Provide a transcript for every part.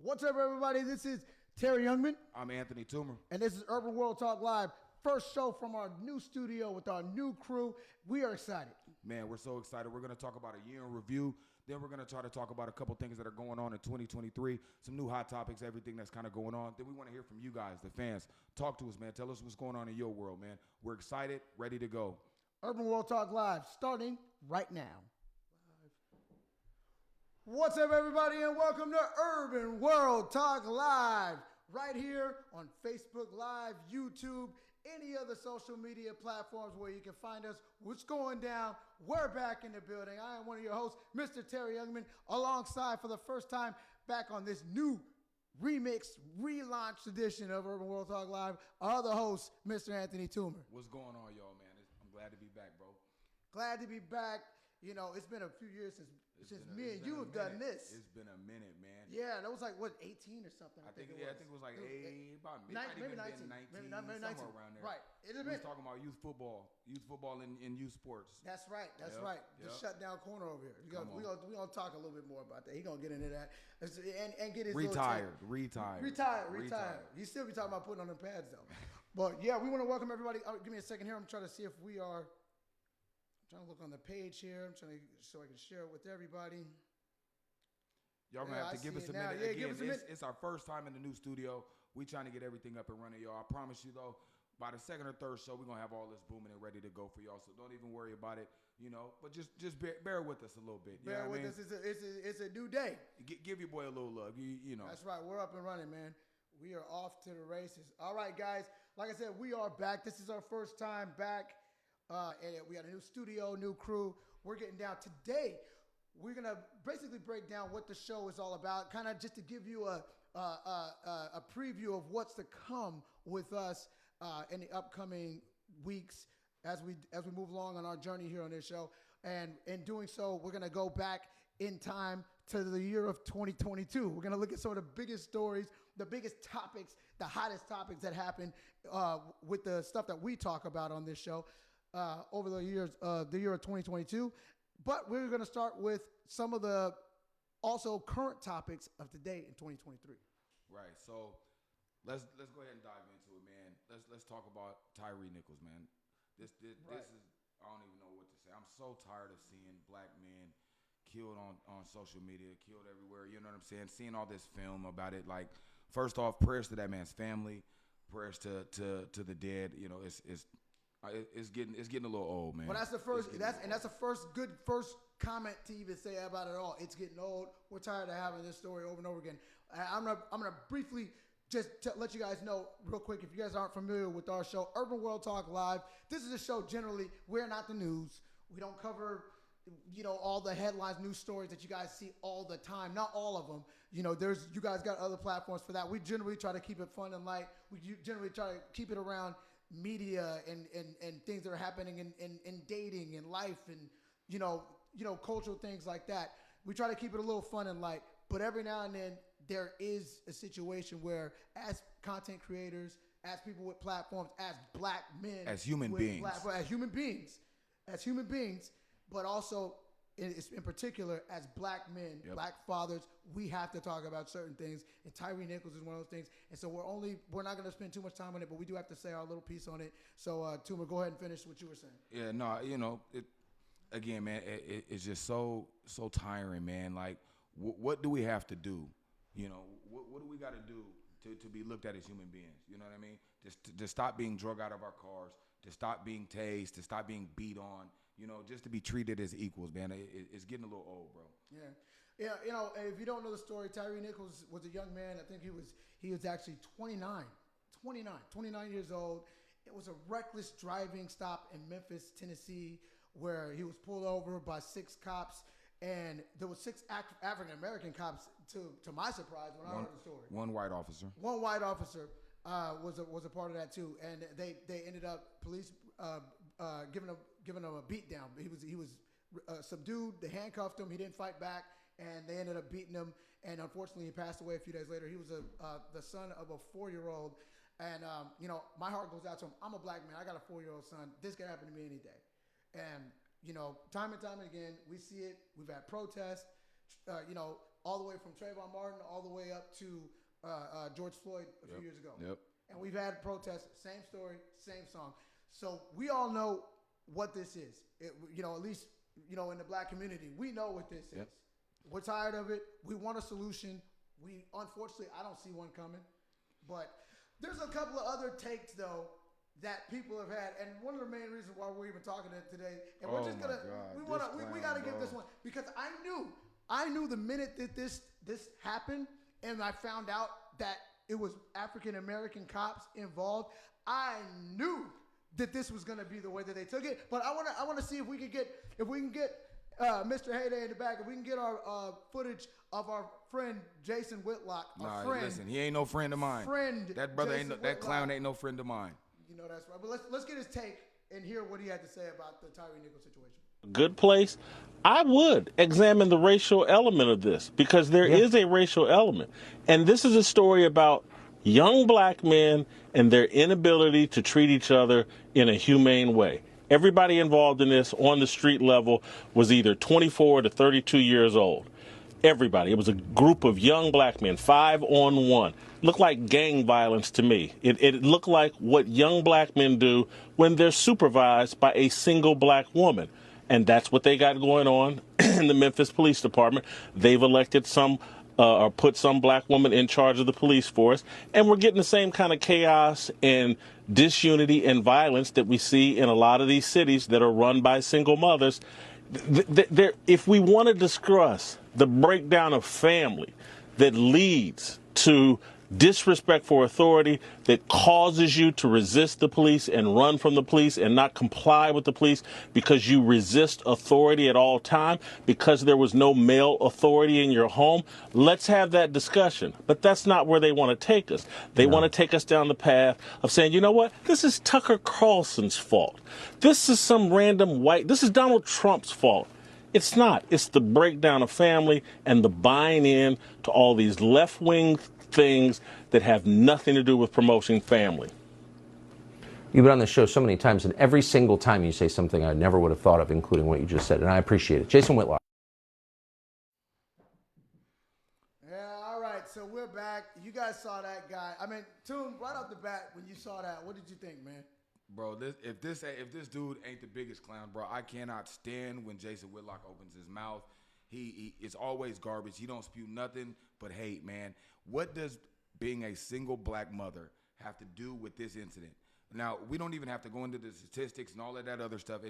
What's up, everybody? This is Terry Youngman. I'm Anthony Toomer. And this is Urban World Talk Live. First show from our new studio with our new crew. We are excited. Man, we're so excited. We're going to talk about a year in review. Then we're going to try to talk about a couple things that are going on in 2023, some new hot topics, everything that's kind of going on. Then we want to hear from you guys, the fans. Talk to us, man. Tell us what's going on in your world, man. We're excited, ready to go. Urban World Talk Live, starting right now. What's up, everybody, and welcome to Urban World Talk Live, right here on Facebook Live, YouTube, any other social media platforms where you can find us. What's going down? We're back in the building. I am one of your hosts, Mr. Terry Youngman, alongside for the first time back on this new remix, relaunched edition of Urban World Talk Live, our other host, Mr. Anthony Toomer. What's going on, y'all, man? I'm glad to be back, bro. Glad to be back. You know, it's been a few years since me and you have done this. It's been a minute, man. Yeah, that was like, what, 18 or something? I think it was like about maybe 19. Maybe 19. Somewhere around there. Right. We was talking about youth football and youth sports. That's right. The shutdown corner over here. We're gonna talk a little bit more about that. He's gonna get into that and get his retired. He still be talking about putting on the pads though. But yeah, we want to welcome everybody. Give me a second here. I'm trying to see if we are. Trying to look on the page here. I'm trying to so I can share it with everybody. Y'all gonna have to give us a minute. Again, it's our first time in the new studio. We trying to get everything up and running, y'all. I promise you though, by the second or third show, we're gonna have all this booming and ready to go for y'all. So don't even worry about it, you know. But just bear with us a little bit. Bear with us. It's a new day. Give your boy a little love. You know. That's right. We're up and running, man. We are off to the races. All right, guys. Like I said, we are back. This is our first time back. And we got a new studio, new crew. We're getting down today. We're gonna basically break down what the show is all about, kind of just to give you a preview of what's to come with us in the upcoming weeks as we move along on our journey here on this show. And in doing so, we're gonna go back in time to the year of 2022. We're gonna look at some of the biggest stories, the biggest topics, the hottest topics that happen with the stuff that we talk about on this show. Over the year of 2022, but we're going to start with some of the also current topics of today in 2023. Right. So let's go ahead and dive into it, man. Let's talk about Tyre Nichols, man. This is I don't even know what to say. I'm so tired of seeing black men killed on social media, killed everywhere. You know what I'm saying? Seeing all this film about it. Like, first off, prayers to that man's family, prayers to the dead. You know, it's getting a little old, man. Well, that's the first. That's the first comment to even say about it all. It's getting old. We're tired of having this story over and over again. I'm gonna briefly just let you guys know real quick. If you guys aren't familiar with our show, Urban World Talk Live. This is a show. Generally, we're not the news. We don't cover, you know, all the headlines, news stories that you guys see all the time. Not all of them. You know, you guys got other platforms for that. We generally try to keep it fun and light. We generally try to keep it around media and things that are happening in dating and life and you know cultural things like that. We try to keep it a little fun and light, but every now and then there is a situation where, as content creators, as people with platforms, as black men, as human beings, but also in particular as black men, black fathers, we have to talk about certain things, and Tyre Nichols is one of those things. And so we're not going to spend too much time on it, but we do have to say our little piece on it. So Toomer, go ahead and finish what you were saying. Yeah, no, you know, again, man, it's just so tiring, man. Like, what do we have to do? You know, what do we got to do to be looked at as human beings? You know what I mean? Just to stop being drug out of our cars, to stop being tased, to stop being beat on. You know, just to be treated as equals, man. It's getting a little old, bro. Yeah. You know, if you don't know the story, Tyre Nichols was a young man. I think he was actually 29 years old. It was a reckless driving stop in Memphis, Tennessee, where he was pulled over by 6 cops, and there were 6 African American cops. To my surprise, when I heard the story, one white officer was a part of that too, and they ended up police giving him a beat down. He was subdued. They handcuffed him. He didn't fight back, and they ended up beating him. And unfortunately, he passed away a few days later. He was the son of a 4-year-old, and you know, my heart goes out to him. I'm a black man. I got a 4-year-old son. This could happen to me any day. And you know, time and time again, we see it. We've had protests. you know, all the way from Trayvon Martin all the way up to George Floyd a few years ago. Yep. And we've had protests, same story, same song. So we all know what this is. You know, at least, you know, in the black community, we know what this is. We're tired of it. We want a solution. Unfortunately, I don't see one coming. But there's a couple of other takes, though, that people have had. And one of the main reasons why we're even talking today, and we're just going to, we got to give this one, because I knew the minute that this happened and I found out that it was African-American cops involved, I knew that this was going to be the way that they took it. But I want to see if we can get Mr. Heyday in the back, if we can get our footage of our friend Jason Whitlock. Listen, he ain't no friend of mine. That brother that clown ain't no friend of mine. You know that's right. But let's get his take and hear what he had to say about the Tyre Nichols situation. Good place. I would examine the racial element of this, because there is a racial element. And this is a story about young black men and their inability to treat each other in a humane way. Everybody involved in this on the street level was either 24 to 32 years old. Everybody. It was a group of young black men, 5-on-1. Looked like gang violence to me. It looked like what young black men do when they're supervised by a single black woman. And that's what they got going on in the Memphis Police Department. They've elected or put some black woman in charge of the police force. And we're getting the same kind of chaos and disunity and violence that we see in a lot of these cities that are run by single mothers. If we want to discuss the breakdown of family that leads to disrespect for authority, that causes you to resist the police and run from the police and not comply with the police because you resist authority at all time, because there was no male authority in your home, let's have that discussion. But that's not where they want to take us. They want to take us down the path of saying, you know what, this is Tucker Carlson's fault. This is some random this is Donald Trump's fault. It's not. It's the breakdown of family and the buying in to all these left-wing things that have nothing to do with promoting family. You've been on the show so many times, and every single time you say something I never would have thought of, including what you just said, and I appreciate it. Jason Whitlock. Yeah, all right, so we're back. You guys saw that guy. I mean, Toom, right off the bat, when you saw that, what did you think, man? Bro, if this dude ain't the biggest clown, bro, I cannot stand when Jason Whitlock opens his mouth. He it's always garbage. He don't spew nothing but hate, man. What does being a single black mother have to do with this incident? Now, we don't even have to go into the statistics and all of that other stuff.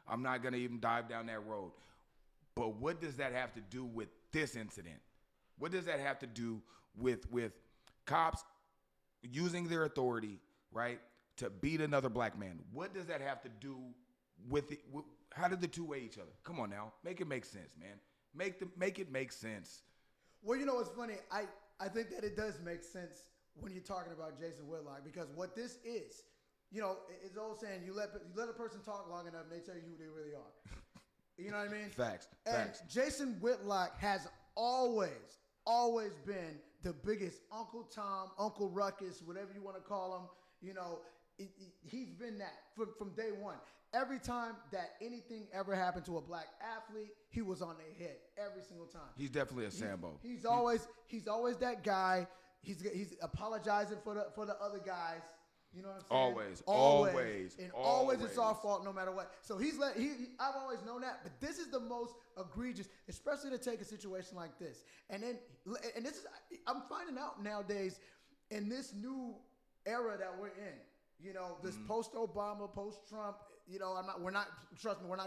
I'm not going to even dive down that road. But what does that have to do with this incident? What does that have to do with cops using their authority, right, to beat another black man? What does that have to do with it? How did the two weigh each other? Come on now. Make it make sense, man. Make it make sense. Well, you know what's funny? I think that it does make sense when you're talking about Jason Whitlock, because what this is, you know, it's old saying, you let a person talk long enough and they tell you who they really are. You know what I mean? Facts. Jason Whitlock has always been the biggest Uncle Tom, Uncle Ruckus, whatever you want to call him. You know, he's been that from day one. Every time that anything ever happened to a black athlete, he was on their head every single time. He's definitely a Sambo. He's always that guy. He's apologizing for the other guys. You know what I'm saying? Always it's our fault no matter what. So I've always known that, but this is the most egregious, especially to take a situation like this. And this is, I'm finding out nowadays in this new era that we're in, you know, this post-Obama, post-Trump, you know, we're not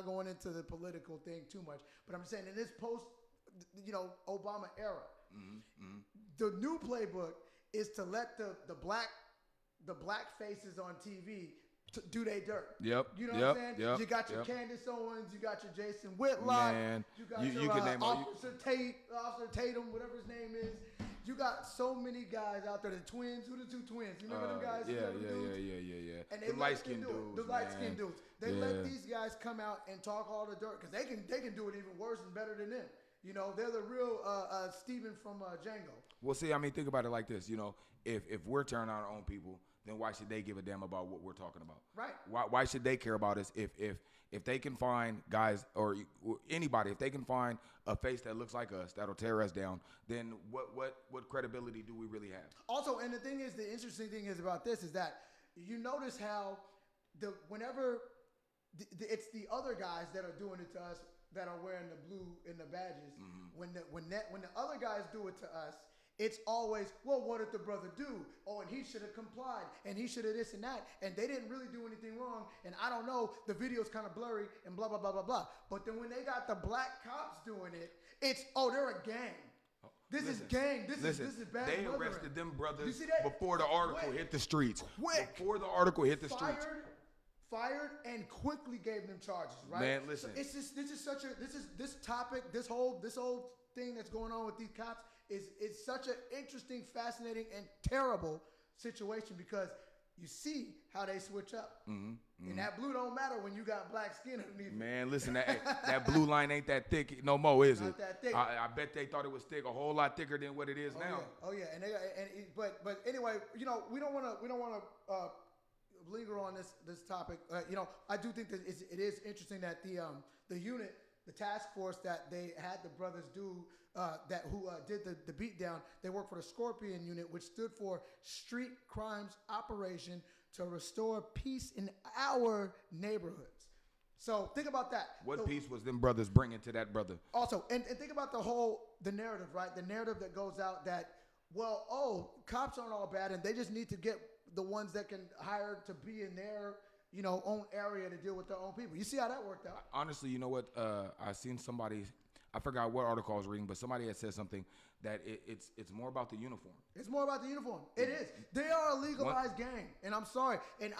going into the political thing too much, but I'm saying in this Obama era, the new playbook is to let the black faces on TV do they dirt. Yep. You know what I'm saying? Yep. You got your Candace Owens, you got your Jason Whitlock, you got your can name Officer Tatum, whatever his name is. You got so many guys out there. The twins, who the two twins? You remember them guys? Yeah. And they light-skinned dudes. They let these guys come out and talk all the dirt because they can do it even worse and better than them. You know, they're the real Steven from Django. Well, see, I mean, think about it like this. You know, if we're turning on our own people, then why should they give a damn about what we're talking about? Right. Why should they care about us if they can find guys or anybody, if they can find a face that looks like us that'll tear us down, then what credibility do we really have? Also, and the interesting thing is about this is that you notice how whenever it's the other guys that are doing it to us that are wearing the blue in the badges. When the other guys do it to us, it's always, well, what did the brother do? Oh, and he should have complied, and he should have this and that, and they didn't really do anything wrong, and I don't know, the video's kind of blurry, and blah, blah, blah, blah, blah. But then when they got the black cops doing it, it's, oh, they're a gang. This is gang. This is bad. They mothering. arrested them brothers You see that? before the article Quick. hit the streets. Quick. Before the article hit the streets. Fired and quickly gave them charges, right? Man, listen. So this topic, this whole thing that's going on with these cops is such an interesting, fascinating, and terrible situation because you see how they switch up. And that blue don't matter when you got black skin underneath. Man, listen, that blue line ain't that thick no more, is Not it? that thick. I bet they thought it was thick, a whole lot thicker than what it is now. Oh yeah, but anyway, we don't want to linger on this topic. I do think that it is interesting that the unit, the task force that they had the brothers do, who did the beatdown, they work for the Scorpion Unit, which stood for Street Crimes Operation to Restore Peace in Our Neighborhoods. So think about that. What peace was them brothers bringing to that brother? Also, and think about the narrative, right? The narrative that goes out that, cops aren't all bad, and they just need to get the ones that can hire to be in their, own area to deal with their own people. You see how that worked out? Honestly, you know what? I seen somebody, I forgot what article I was reading, but somebody had said something that it's more about the uniform. It's more about the uniform. It is. They are a legalized gang, and I'm sorry, and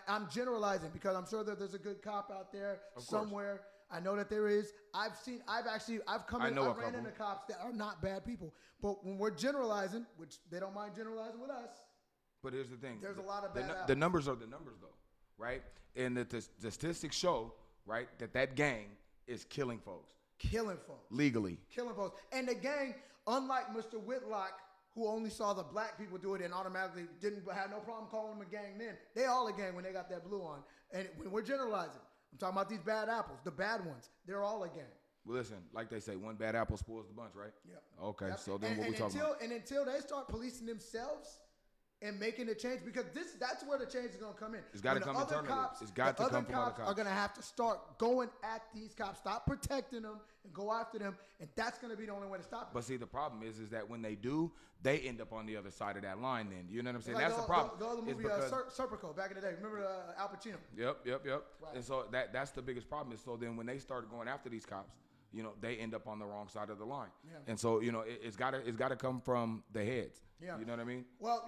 I'm generalizing because I'm sure that there's a good cop out there somewhere. I know that there is. I've ran into cops that are not bad people. But when we're generalizing, which they don't mind generalizing with us. But here's the thing. There's a lot of bad the numbers are the numbers, though, right? And the statistics show, right, that gang is killing folks. Killing folks. Legally. Killing folks. And the gang, unlike Mr. Whitlock, who only saw the black people do it and automatically didn't have no problem calling them a gang then, they all a gang when they got that blue on. And when we're generalizing, I'm talking about these bad apples, the bad ones. They're all a gang. Well, listen, like they say, one bad apple spoils the bunch, right? Yep. Okay, Yep. so then what we talking about? And until they start policing themselves and making the change, because that's where the change is going to come in. It's got to come internally. It's got to come from other cops. Are going to have to start going at these cops, stop protecting them, and go after them, and that's going to be the only way to stop it. But see, the problem is that when they do, they end up on the other side of that line. Then you know what I'm saying? Like that's the problem. The other movie, Serpico, back in the day. Remember Al Pacino? Yep. Right. And so that's the biggest problem. Is so then when they start going after these cops, they end up on the wrong side of the line. Yeah. And so it's got to come from the heads. Yeah. You know what I mean? Well,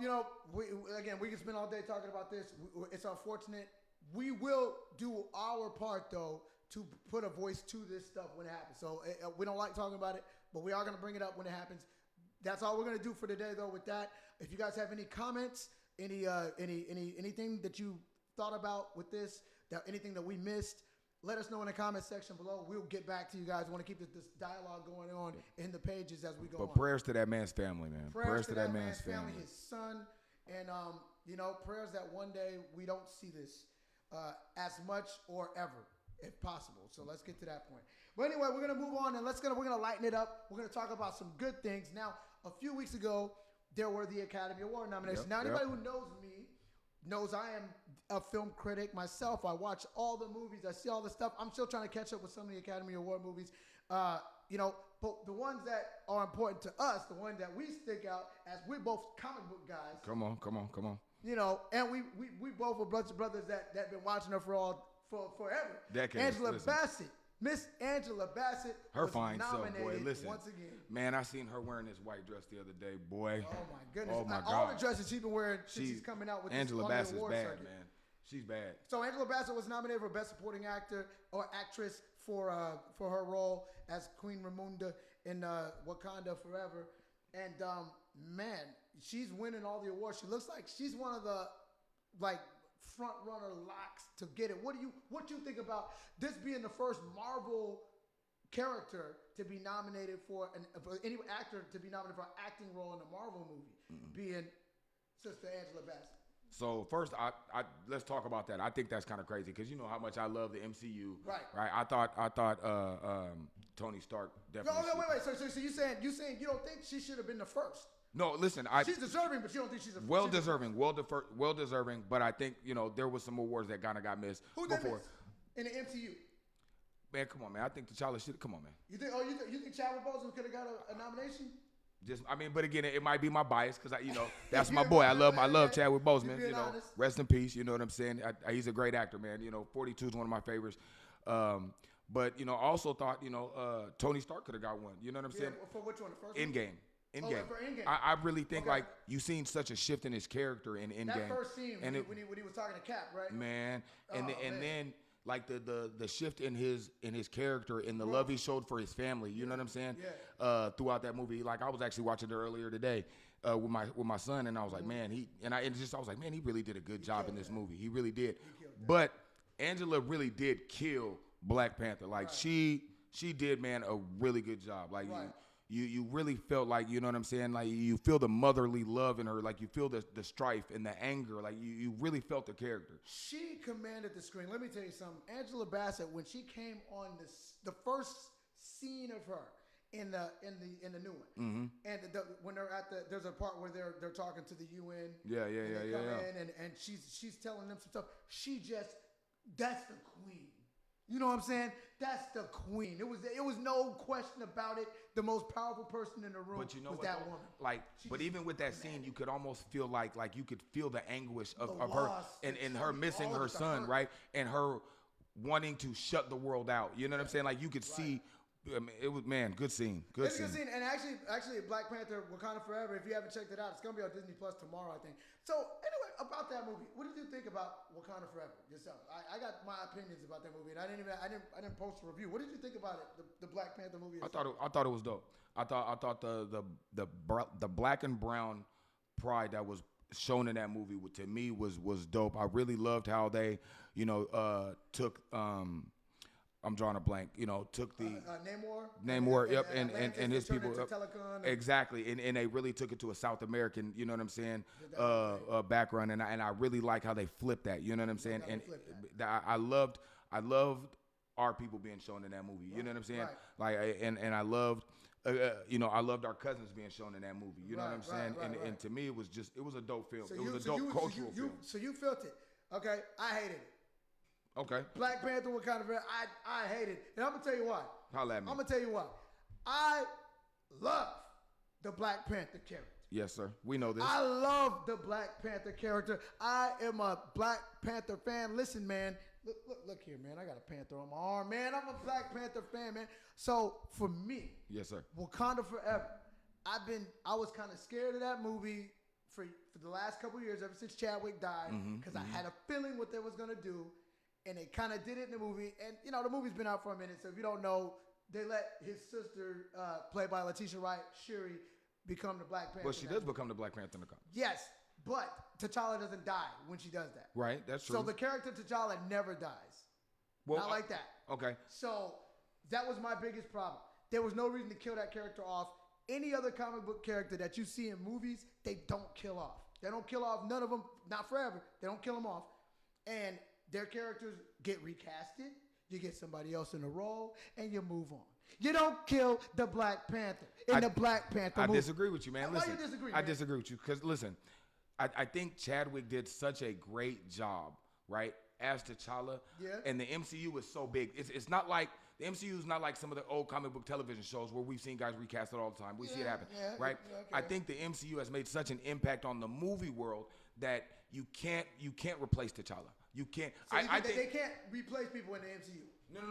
we can spend all day talking about this. It's unfortunate. We will do our part, though, to put a voice to this stuff when it happens. So we don't like talking about it, but we are going to bring it up when it happens. That's all we're going to do for today, though, with that. If you guys have any comments, anything that you thought about with this, anything that we missed, let us know in the comment section below. We'll get back to you guys. We want to keep this dialogue going on in the pages as we go on. But prayers to that man's family, man. Prayers to that man's family, his son, and prayers that one day we don't see this as much or ever, if possible. So let's get to that point. But anyway, we're gonna move on and we're gonna lighten it up. We're gonna talk about some good things. Now, a few weeks ago, there were the Academy Award nominations. Now, anybody who knows me knows I am a film critic myself. I watch all the movies. I see all the stuff. I'm still trying to catch up with some of the Academy Award movies. But the ones that are important to us, the ones that we stick out, as we're both comic book guys. Come on. And we both are brothers that been watching her for forever. Decades. Angela Bassett. Miss Angela Bassett her was fine self, nominated boy. Listen, once again. Man, I seen her wearing this white dress the other day, boy. Oh my goodness! Oh my All God. the dresses she's been wearing since she's coming out with Angela this Bassett's award bad, circuit. man. She's bad. So Angela Bassett was nominated for Best Supporting Actor or Actress for her role as Queen Ramonda in Wakanda Forever, and man, she's winning all the awards. She looks like she's one of the front runner locks to get it. What do you think about this being the first Marvel character to be nominated for any actor to be nominated for an acting role in a Marvel movie, being Sister Angela Bassett? So first, I let's talk about that. I think that's kind of crazy because you know how much I love the MCU. Right. Right. I thought Tony Stark definitely. No, wait. So you saying you don't think she should have been the first? No, listen. She's deserving, but you don't think she's a well deserving. But I think there was some awards that kind of got missed. Who did miss in the MCU? Man, come on, man. I think T'Challa should. Come on, man. You think Chadwick Boseman could have got a nomination? But again, it might be my bias because that's my boy. I love Chadwick Boseman. Rest in peace. You know what I'm saying? He's a great actor, man. 42 is one of my favorites. But I also thought Tony Stark could have got one. You know what I'm saying? For which one? The first Endgame. one? Endgame. For Endgame. I really think you've seen such a shift in his character in Endgame. That first scene when he was talking to Cap, right? Man, then like the shift in his character and the love he showed for his family. You know what I'm saying? Yeah. Throughout that movie, like I was actually watching it earlier today with my son, and I was like, man, I was like, man, he really did a good job in this movie. He really did. But Angela really did kill Black Panther. Like she did, man, a really good job. Like you really felt like, you know what I'm saying? Like you feel the motherly love in her. Like you feel the strife and the anger. Like you really felt the character. She commanded the screen. Let me tell you something. Angela Bassett, when she came on the first scene of her in the new one, and when they're there's a part where they're talking to the UN. Yeah. And she's telling them some stuff. That's the queen. You know what I'm saying? That's the queen. It was no question about it. The most powerful person in the room was that woman. Like, but even with that scene, you could almost feel like you could feel the anguish of her and her missing her son, right? And her wanting to shut the world out. You know what I'm saying? Like you could see. I mean, it was, man, good scene. Good scene. And actually, Black Panther: Wakanda Forever. If you haven't checked it out, it's gonna be on Disney Plus tomorrow, I think. So anyway, about that movie, what did you think about Wakanda Forever yourself? I got my opinions about that movie, and I didn't post a review. What did you think about it, the Black Panther movie? I thought it was dope. I thought the black and brown pride that was shown in that movie to me was dope. I really loved how they took. I'm drawing a blank. Took the Namor, yep, and his people, exactly, and they really took it to a South American, you know what I'm saying, background, and I really like how they flipped that, you know what I'm saying, and I loved our people being shown in that movie, you know what I'm saying, like, and I loved. I loved our cousins being shown in that movie. You know what I'm saying? And to me, it was a dope film. It was a dope cultural film. So you felt it. Okay, I hated it. Okay. Black Panther, Wakanda Forever, I hate it. And I'm going to tell you why. Holla at me. I'm going to tell you why. I love the Black Panther character. Yes, sir. We know this. I love the Black Panther character. I am a Black Panther fan. Listen, man. Look here, man. I got a panther on my arm, man. I'm a Black Panther fan, man. So, for me, yes, sir. Wakanda Forever, I was kind of scared of that movie for the last couple of years, ever since Chadwick died, because I had a feeling what they was going to do. And they kind of did it in the movie. And, the movie's been out for a minute. So if you don't know, they let his sister, played by Letitia Wright, Shuri, become the Black Panther. Well, she does become the Black Panther in the comics. Yes, but T'Challa doesn't die when she does that. Right, that's true. So the character T'Challa never dies. Well, not like that. Okay. So that was my biggest problem. There was no reason to kill that character off. Any other comic book character that you see in movies, they don't kill off. They don't kill off none of them, not forever. They don't kill them off. And their characters get recasted. You get somebody else in the role, and you move on. You don't kill the Black Panther in the Black Panther movie. I disagree with you, man. Listen, why you disagree, I disagree with you because, listen, I think Chadwick did such a great job, right, as T'Challa. Yeah. And the MCU is so big. It's not like the MCU is not like some of the old comic book television shows where we've seen guys recast it all the time. We see it happen, right? Yeah, okay. I think the MCU has made such an impact on the movie world that you can't replace T'Challa. You can't. So I think they can't replace people in the MCU.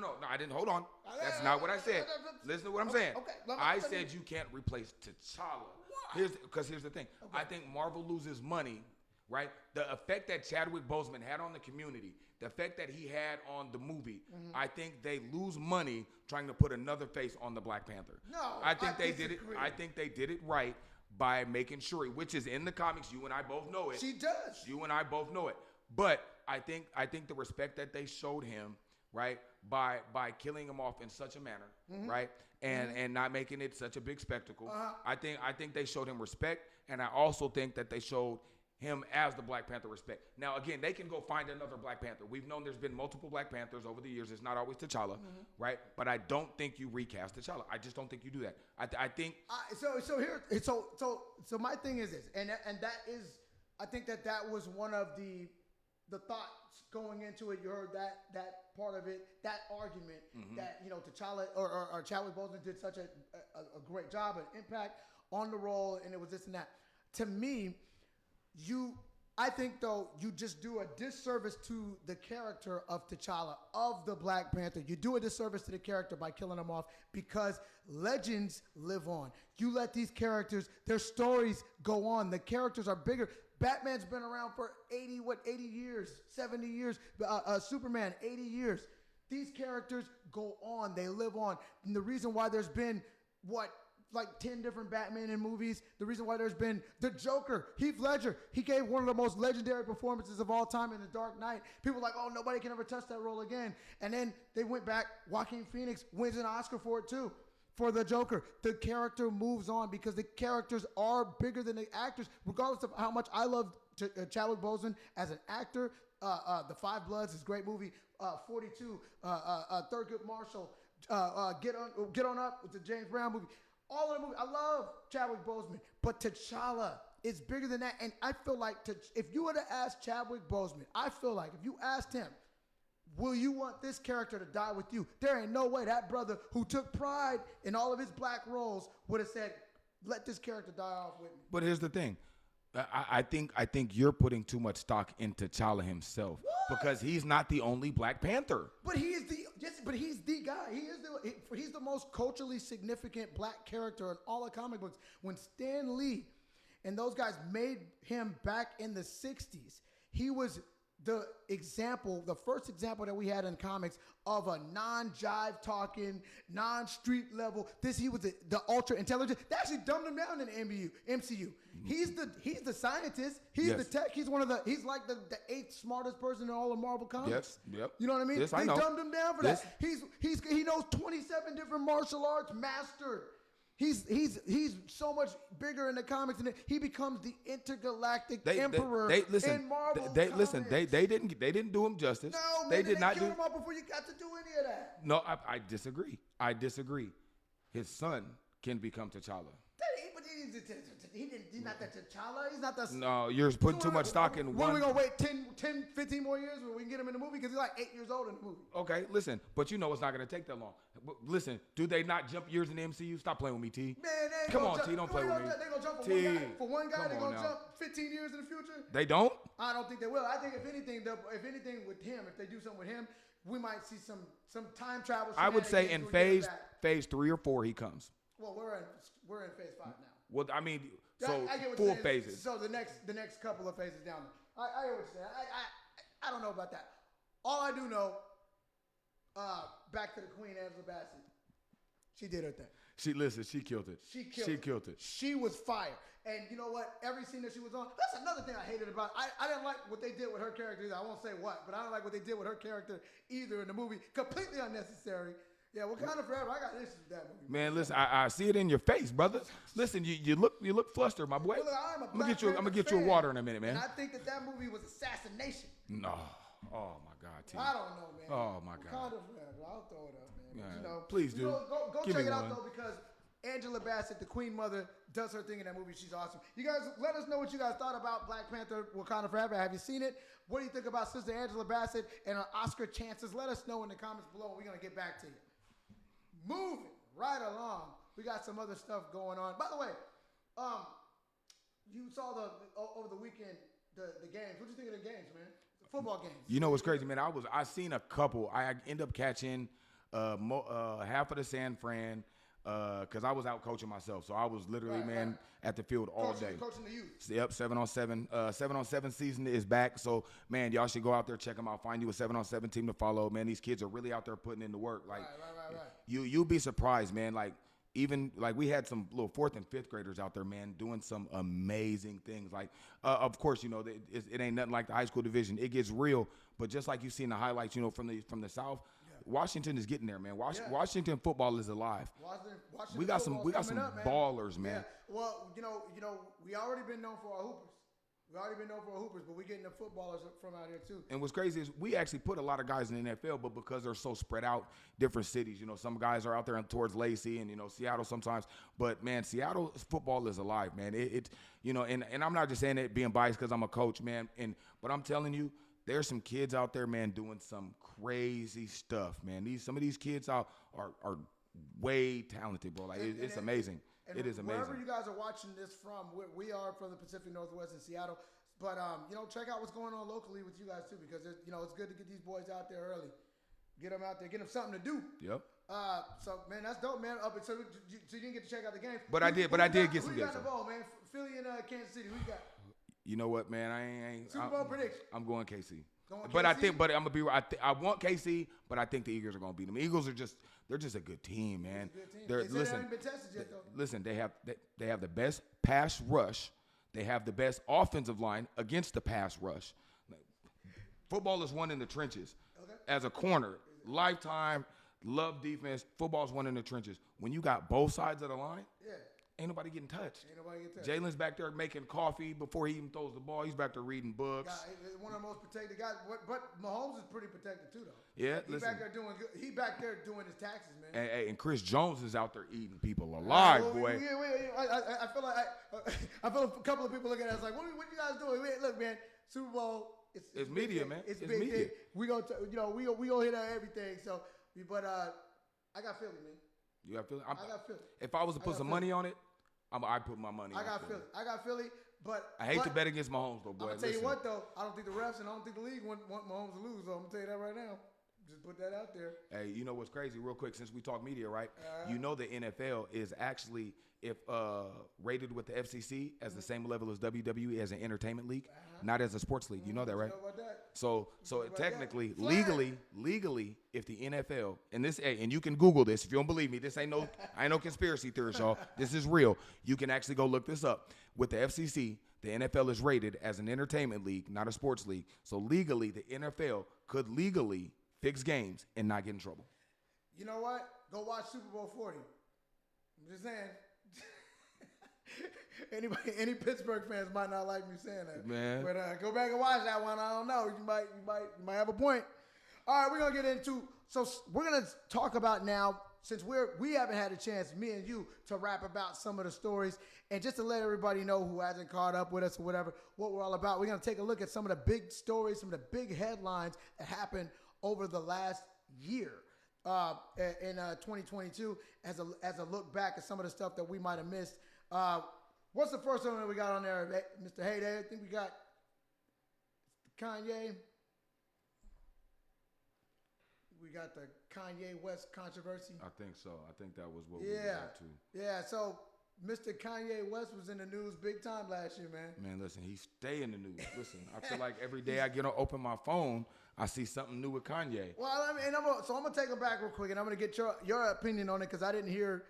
No. I didn't. Hold on. That's not what I said. Listen to what I'm saying. Okay. I said you can't replace T'Challa. Here's the thing. Okay. I think Marvel loses money, right? The effect that Chadwick Boseman had on the community, the effect that he had on the movie, I think they lose money trying to put another face on the Black Panther. No, I think they disagree. did it. I think they did it right by making Shuri, which is in the comics. You and I both know it. She does. You and I both know it. But I think the respect that they showed him, right, by killing him off in such a manner, right, and not making it such a big spectacle, I think they showed him respect, and I also think that they showed him as the Black Panther respect. Now, again, they can go find another Black Panther. We've known there's been multiple Black Panthers over the years. It's not always T'Challa, right? But I don't think you recast T'Challa. I just don't think you do that. I think So my thing is this, and that is, I think that was one of the thoughts going into it. You heard that part of it, that argument that T'Challa or Chadwick Boseman did such a great job, an impact on the role, and it was this and that. To me, I think though you just do a disservice to the character of T'Challa, of the Black Panther. You do a disservice to the character by killing him off, because legends live on. You let these characters, their stories go on. The characters are bigger. Batman's been around for 80 years, 70 years. Superman, 80 years. These characters go on. They live on. And the reason why there's been, like 10 different Batman in movies. The reason why there's been the Joker, Heath Ledger. He gave one of the most legendary performances of all time in The Dark Knight. People were like, oh, nobody can ever touch that role again. And then they went back. Joaquin Phoenix wins an Oscar for it too, for the Joker. The character moves on because the characters are bigger than the actors, regardless of how much I love Chadwick Boseman as an actor. The Five Bloods is a great movie. 42, Thurgood Marshall, Get On Up with the James Brown movie. All of the movies. I love Chadwick Boseman, but T'Challa is bigger than that. And I feel like if you were to ask Chadwick Boseman, I feel like if you asked him, will you want this character to die with you? There ain't no way that brother who took pride in all of his black roles would have said, let this character die off with me. But here's the thing. I think you're putting too much stock into T'Challa himself, because he's not the only Black Panther. But he's the guy. He's the most culturally significant black character in all the comic books. When Stan Lee and those guys made him back in the 60s, he was the first example that we had in comics of a non-jive talking, non-street level. He was the ultra intelligent. They actually dumbed him down in the MCU. He's the scientist. He's the tech. He's he's like the eighth smartest person in all of Marvel comics. Yes. Yep. You know what I mean? Yes, they dumbed him down for yes. that. He knows 27 different martial arts mastered. He's so much bigger in the comics, and he becomes the intergalactic emperor in Marvel. They didn't do him justice. No, they did not killed him off before you got to do any of that. No, I disagree. His son can become T'Challa. But he's not the T'Challa. He's not the. No, you're putting too much stock in one. What, are we going to wait 10, 15 more years where we can get him in the movie? Because he's like 8 years old in the movie. Okay, listen, but you know it's not going to take that long. Listen, do they not jump years in the MCU? Stop playing with me, T. Man, they ain't Come gonna on, jump. T, don't play with me. They're going to jump T, for one guy. They're going to now. jump 15 years in the future. They don't? I don't think they will. I think if anything with him, if they do something with him, we might see some time travel. I would say in phase 3 or 4 he comes. Well, we're in phase 5 now. Well, I mean, I so get what full you're saying. phases. So the next couple of phases down. I hear what you're saying. I don't know about that. All I do know, back to the Queen Angela Bassett. She did her thing. She killed it. She killed it. She was fire. And you know what? Every scene that she was on, that's another thing I hated about. I didn't like what they did with her character either. I won't say what, but I don't like what they did with her character either in the movie. Completely unnecessary. Yeah, Wakanda Forever. I got issues with that movie. Man, listen, I see it in your face, brother. Listen, you look flustered, my boy. Look, I'm gonna get you a water in a minute, man. And I think that movie was assassination. No. Oh my God, T. I don't know, man. Oh my God. Wakanda Forever. I'll throw it up, man. Yeah, please do. Go Give check me it out one. though, because Angela Bassett, the Queen Mother, does her thing in that movie. She's awesome. You guys, let us know what you guys thought about Black Panther: Wakanda Forever. Have you seen it? What do you think about Sister Angela Bassett and her Oscar chances? Let us know in the comments below. We're gonna get back to you. Moving right along, we got some other stuff going on. By the way, you saw over the weekend the games. What do you think of the games, man? The football games. You know what's crazy, man? I seen a couple. I end up catching half of the San Fran because I was out coaching myself, so I was literally at the field all day. Coaching the youth. Yep, 7-on-7. 7-on-7 season is back, so man, y'all should go out there, check them out, find you a 7-on-7 team to follow. Man, these kids are really out there putting in the work. Like, right. You'll be surprised, man. Like, even like we had some little 4th and 5th graders out there, man, doing some amazing things. Like, of course, you know, it ain't nothing like the high school division. It gets real, but just like you see in the highlights, you know, from the South. Washington is getting there, man. Washington football is alive. Washington we got some up, man. ballers, man. Yeah. Well, you know, we already been known for our hoopers. We already been known for our hoopers, but we getting the footballers from out here too. And what's crazy is we actually put a lot of guys in the NFL, but because they're so spread out, different cities. You know, some guys are out there towards Lacey and, you know, Seattle sometimes. But, man, Seattle football is alive, man. You know, and I'm not just saying it being biased because I'm a coach, man. But I'm telling you, there's some kids out there, man, doing some crazy stuff, man. Some of these kids are way talented, bro. Like, it's amazing. It is amazing. Wherever you guys are watching this from, we are from the Pacific Northwest in Seattle. But, you know, check out what's going on locally with you guys, too, because, you know, it's good to get these boys out there early. Get them out there. Get them something to do. Yep. So, man, that's dope, man. So you didn't get to check out the games. But I did get some games. Who you got the ball, man? Philly and Kansas City. Who you got? You know what, man? I ain't. Super Bowl prediction. I'm going KC. But I think, I'm gonna be. I want KC, but I think the Eagles are gonna beat them. Eagles are they're just a good team, man. They haven't been tested yet, though. Listen, they have the best pass rush. They have the best offensive line against the pass rush. Football is won in the trenches. Okay. As a corner, lifetime love defense. Football is won in the trenches. When you got both sides of the line, ain't nobody getting touched. Jalen's back there making coffee before he even throws the ball. He's back there reading books. One of the most protected guys. But Mahomes is pretty protected too, though. Yeah, He's back there doing good. He back there doing his taxes, man. And Chris Jones is out there eating people alive, boy. I feel like I feel a couple of people looking at us like, what you guys doing? Look, man, Super Bowl. It's media, man. It's big media. Thing. We gonna we gonna hit on everything. So, but I got Philly, man. You got Philly? I got Philly. If I was to put some money on it, I put my money. I got Philly. I got Philly, but I hate to bet against Mahomes, though, boy. I'm gonna tell you what, though. I don't think the refs and I don't think the league want Mahomes to lose. So I'm gonna tell you that right now. Just put that out there. Hey, you know what's crazy? Real quick, since we talk media, right? You know the NFL is actually rated with the FCC as the same level as WWE as an entertainment league, not as a sports league. You know that, right? You know about that? So technically, legally, if the NFL and you can Google this if you don't believe me, I ain't no conspiracy theorist, y'all. This is real. You can actually go look this up. With the FCC, the NFL is rated as an entertainment league, not a sports league. So legally, the NFL could legally fix games and not get in trouble. You know what? Go watch Super Bowl 40. I'm just saying. Any Pittsburgh fans might not like me saying that, man. But go back and watch that one. I don't know. You might have a point. All right, we're gonna get into. So we're gonna talk about now, since we haven't had a chance, me and you, to rap about some of the stories, and just to let everybody know who hasn't caught up with us or whatever, what we're all about. We're gonna take a look at some of the big stories, some of the big headlines that happened over the last year in 2022, as a look back at some of the stuff that we might have missed. What's the first one that we got on there, Mr. Hayday? I think we got Kanye. We got the Kanye West controversy. I think so. I think that was what we got to. Yeah, so Mr. Kanye West was in the news big time last year, man. Man, listen, he stay in the news. Listen, I feel like every day I get to open my phone, I see something new with Kanye. Well, I'm gonna take him back real quick, and I'm gonna get your opinion on it, because I didn't hear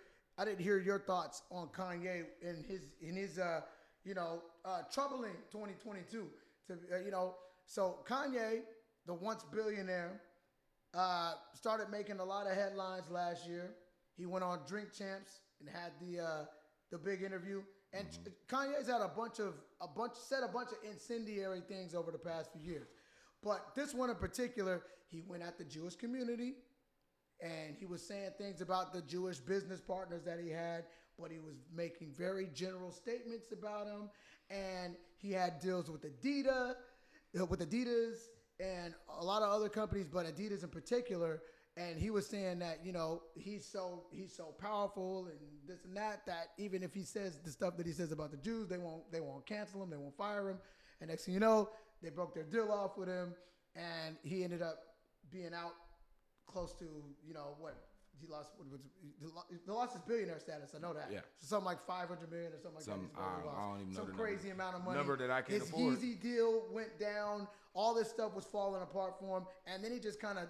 your thoughts on Kanye and his troubling 2022. So Kanye, the once billionaire, started making a lot of headlines last year. He went on Drink Champs and had the big interview. And Kanye's had a bunch of incendiary things over the past few years. But this one in particular, he went at the Jewish community, and he was saying things about the Jewish business partners that he had, but he was making very general statements about them. And he had deals with Adidas, and a lot of other companies, but Adidas in particular. And he was saying that, he's so powerful and this and that even if he says the stuff that he says about the Jews, they won't cancel him, they won't fire him. And next thing you know, they broke their deal off with him, and he ended up being out close to, he lost his billionaire status. I know that. Yeah. So something like $500 million or something like that. I don't even know some crazy amount of money. Number that I can't afford. His Yeezy deal went down. All this stuff was falling apart for him, and then he just kind of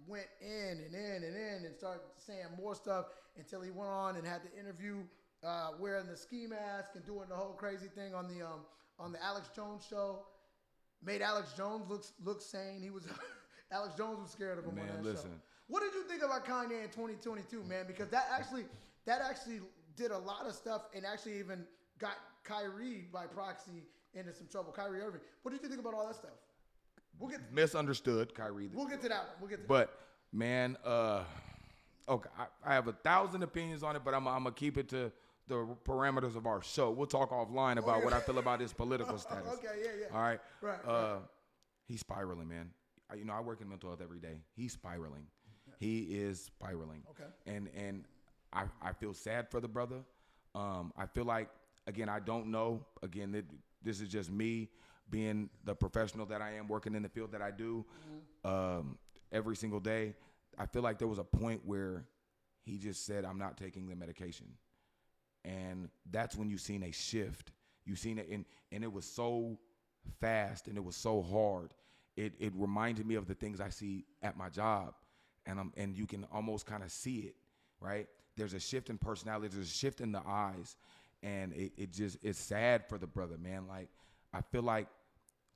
went in and started saying more stuff until he went on and had the interview wearing the ski mask and doing the whole crazy thing on the Alex Jones show. Made Alex Jones look sane. He was Alex Jones was scared of him on that show. What did you think about Kanye in 2022, man? Because that actually did a lot of stuff, and actually even got Kyrie by proxy into some trouble. Kyrie Irving. What did you think about all that stuff? We'll get Misunderstood, Kyrie. We'll get to that one. We'll get to But man, okay, I have 1,000 opinions on it, but I'm gonna keep it to the parameters of our show. We'll talk offline about what I feel about his political status. Okay, yeah. All right. Right. He's spiraling, man. I work in mental health every day. He's spiraling. He is spiraling. Okay. And I feel sad for the brother. I feel like, again, I don't know. Again, this is just me being the professional that I am, working in the field that I do every single day. I feel like there was a point where he just said, I'm not taking the medication. And that's when you've seen a shift. You've seen it, and it was so fast and it was so hard. It reminded me of the things I see at my job, and you can almost kind of see it, right? There's a shift in personality, there's a shift in the eyes, and it's sad for the brother, man. Like, I feel like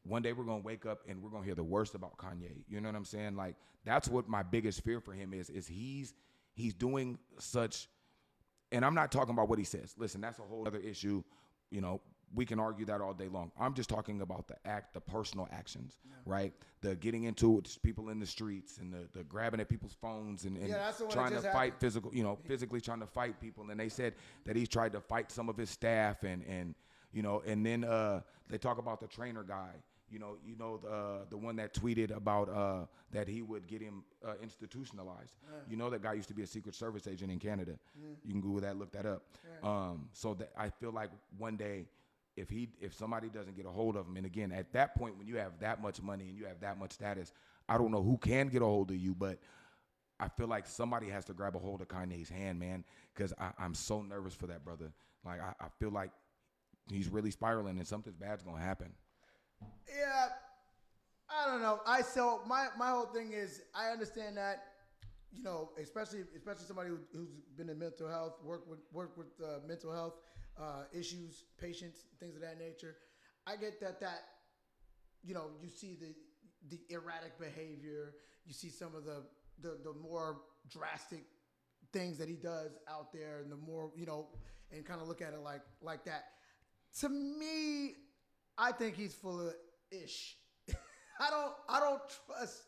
one day we're gonna wake up and we're gonna hear the worst about Kanye. You know what I'm saying? Like, that's what my biggest fear for him is he's doing such, and I'm not talking about what he says. Listen, that's a whole other issue. You know, we can argue that all day long. I'm just talking about the personal actions, right? The getting into it with people in the streets and the grabbing at people's phones and trying to fight physically trying to fight people. And they said that he's tried to fight some of his staff and then they talk about the trainer guy. The one that tweeted about that he would get him institutionalized. That guy used to be a Secret Service agent in Canada. You can Google that, look that up. So that I feel like one day, if somebody doesn't get a hold of him, and again, at that point when you have that much money and you have that much status, I don't know who can get a hold of you, but I feel like somebody has to grab a hold of Kanye's hand, man, because I'm so nervous for that brother. Like, I feel like he's really spiraling and something bad's gonna happen. Yeah, I don't know. So my whole thing is, I understand that, especially somebody who's been in mental health, work with mental health issues, patients, things of that nature. I get that you see the erratic behavior, you see some of the more drastic things that he does out there, and the more and kind of look at it like that. To me, I think he's full of ish. I don't trust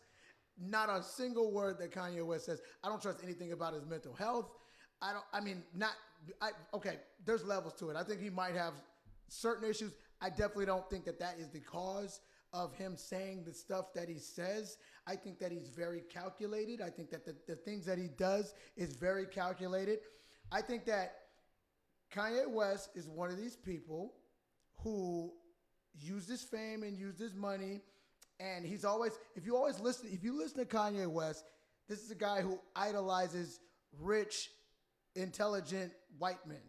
not a single word that Kanye West says. I don't trust anything about his mental health. Okay, there's levels to it. I think he might have certain issues. I definitely don't think that is the cause of him saying the stuff that he says. I think that he's very calculated. I think that the things that he does is very calculated. I think that Kanye West is one of these people who used his fame and used his money, and if you listen to Kanye West, this is a guy who idolizes rich, intelligent white men.